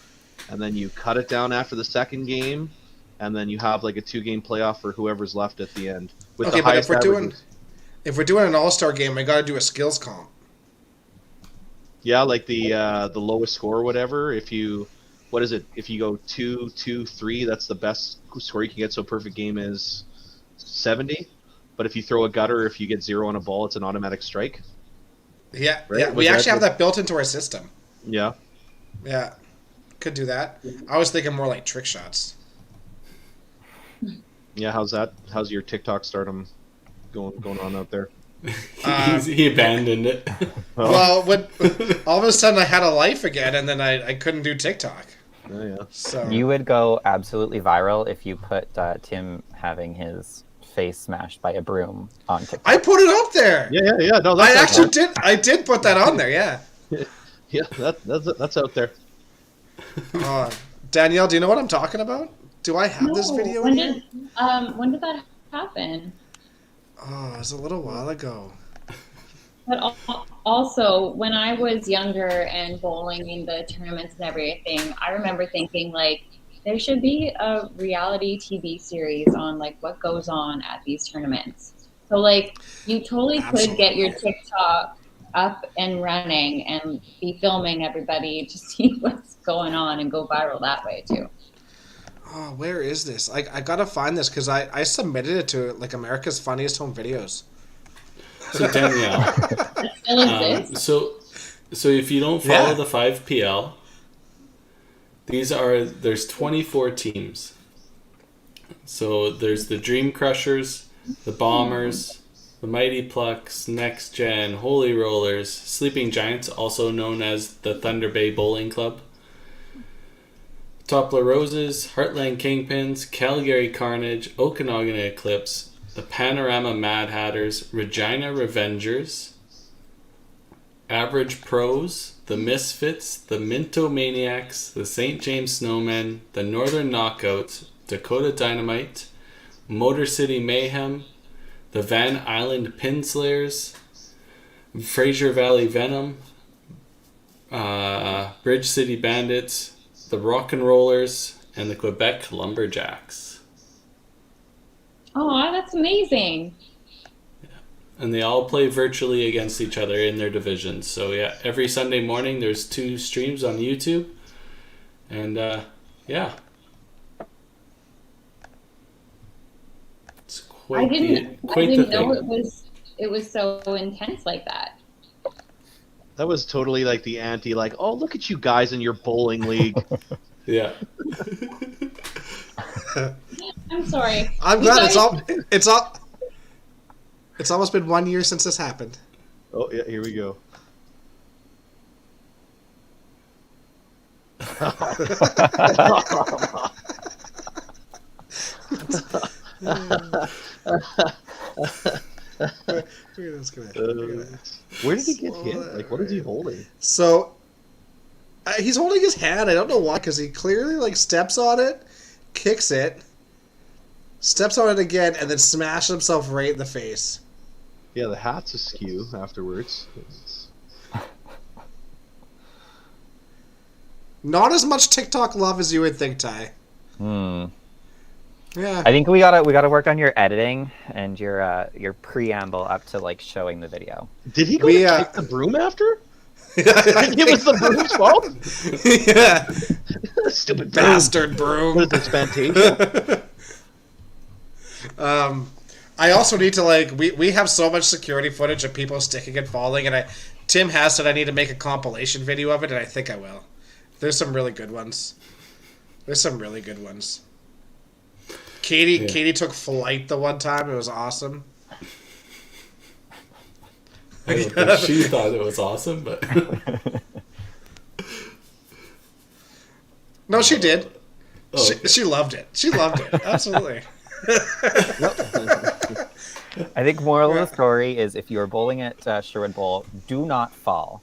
and then you cut it down after the second game, and then you have like a 2-game playoff for whoever's left at the end. With Okay, the but highest averages. if we're doing an all-star game, I got to do a skills comp. Yeah, like the lowest score or whatever. If you go 2, 2, 3, that's the best score you can get. So a perfect game is 70. But if you throw a gutter, if you get 0 on a ball, it's an automatic strike. Yeah, Right? yeah. Was We that actually have the- that built into our system. Yeah. Yeah, could do that. I was thinking more like trick shots. Yeah, how's that? How's your TikTok stardom going on out there? He abandoned it. Well, when all of a sudden I had a life again, and then I couldn't do TikTok. Oh, yeah. So You would go absolutely viral if you put Tim having his face smashed by a broom on TikTok. I put it up there. Yeah. No, I that's actually did. I did put that on there. Yeah. Yeah, that's out there. Danielle, do you know what I'm talking about? Do I have this video in here? When did that happen? Oh, it was a little while ago. But also, when I was younger and bowling in the tournaments and everything, I remember thinking, like, there should be a reality TV series on, like, what goes on at these tournaments. So, like, you totally could get your TikTok up and running and be filming everybody to see what's going on and go viral that way, too. Oh, where is this? I gotta find this because I submitted it to like America's Funniest Home Videos. So Danielle, It still exists. so if you don't follow the 5PL, there's 24 teams. So there's the Dream Crushers, the Bombers, the Mighty Plucks, Next Gen, Holy Rollers, Sleeping Giants, also known as the Thunder Bay Bowling Club, Topla Roses, Heartland Kingpins, Calgary Carnage, Okanagan Eclipse, the Panorama Mad Hatters, Regina Revengers, Average Pros, the Misfits, the Minto Maniacs, the St. James Snowmen, the Northern Knockouts, Dakota Dynamite, Motor City Mayhem, the Van Island Pinslayers, Fraser Valley Venom, Bridge City Bandits, the Rock and Rollers, and the Quebec Lumberjacks. Oh, that's amazing. And they all play virtually against each other in their divisions. So yeah, every Sunday morning there's 2 streams on YouTube. And yeah. It's I didn't know thing. it was so intense like that. That was totally like the anti, like, oh, look at you guys in your bowling league. Yeah. I'm sorry. I'm glad it's almost been 1 year since this happened. Oh, yeah, here we go. Where did he get hit? Like, what is he holding? So he's holding his hand. I don't know why, because he clearly like steps on it, kicks it, steps on it again, and then smashes himself right in the face. Yeah, the hat's askew afterwards. Not as much TikTok love as you would think, Ty. Yeah. I think we gotta work on your editing and your preamble up to like showing the video. Did he go kick the broom after? It was the broom's fault? Yeah. Stupid broom. Bastard broom. What is this, Fantasia? I also need to like we have so much security footage of people sticking and falling, and Tim has said I need to make a compilation video of it, and I think I will. There's some really good ones. Katie took flight the one time. It was awesome. I don't think she thought it was awesome, but no, she did. Oh, okay. She loved it. She loved it. Absolutely. I think moral of the story is if you're bowling at Sherwood Bowl, do not fall.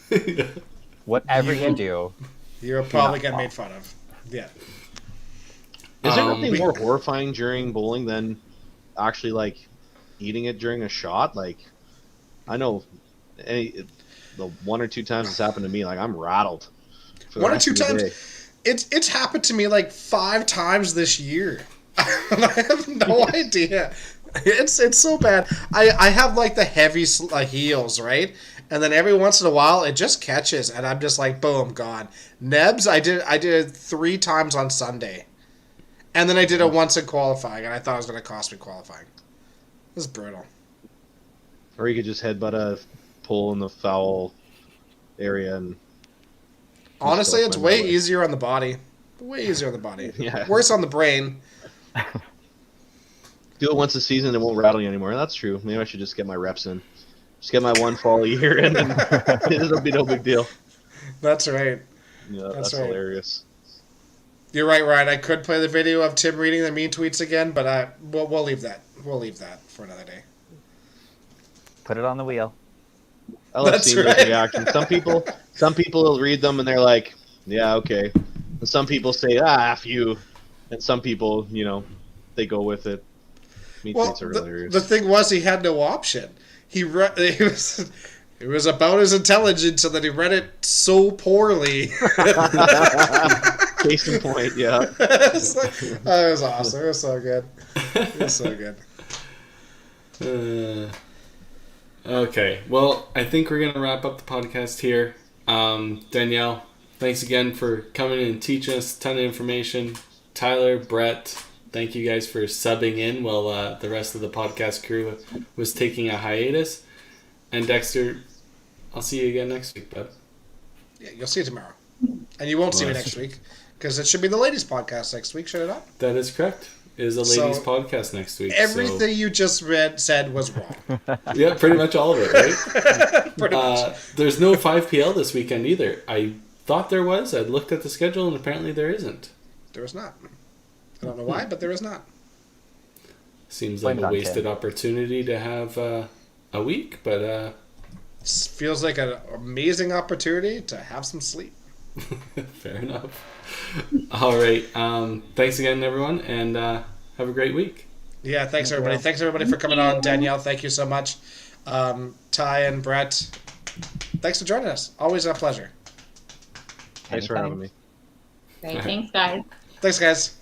Yeah. Whatever you do, You're probably getting made fun of. Yeah. Is there nothing more horrifying during bowling than actually like eating it during a shot? Like, I know the 1 or 2 times it's happened to me, like I'm rattled. 1 or 2 times. It's happened to me like 5 times this year. I have no idea. It's so bad. I have like the heavy heels, right? And then every once in a while it just catches, and I'm just like, boom, gone. Nebs, I did it 3 times on Sunday, and then I did it once in qualifying, and I thought it was going to cost me qualifying. It was brutal. Or you could just headbutt a pole in the foul area and. Honestly, it's way easier on the body. Way easier on the body. Yeah. Worse on the brain. do it once a season, it won't rattle you anymore. That's true. Maybe I should just get my reps in. Just get my one fall a year, and then it'll be no big deal. That's right. Yeah, that's right. hilarious. You're right, Ryan. I could play the video of Tim reading the mean tweets again, but we'll leave that. We'll leave that for another day. Put it on the wheel. I love That's seeing right. those reactions. Some people will read them and they're like, "Yeah, okay." And some people say, "F you," and some people, they go with it. Mean tweets are hilarious. The thing was, he had no option. It was about his intelligence, and then he read it so poorly. Case in point, yeah. It was awesome. It was so good. It was so good. Okay, well, I think we're going to wrap up the podcast here. Danielle, thanks again for coming and teaching us a ton of information. Tyler, Brett, thank you guys for subbing in while the rest of the podcast crew was taking a hiatus. And Dexter, I'll see you again next week, bud. Yeah, you'll see you tomorrow. And you won't see me next week, because it should be the ladies' podcast next week, should it not? That is correct. It is a ladies' podcast next week. Everything you just said was wrong. Yeah, pretty much all of it, right? Pretty much. There's no 5PL this weekend either. I thought there was. I looked at the schedule, and apparently there isn't. There is not. I don't know why, but there is not. Seems like a wasted opportunity to have a week, but... feels like an amazing opportunity to have some sleep. Fair enough. All right. Thanks again, everyone, and have a great week. Yeah, thanks, everybody. Thanks, everybody, for coming on. Danielle, thank you so much. Ty and Brett, thanks for joining us. Always a pleasure. Thanks for having me. Great. Thanks, guys. Thanks, guys.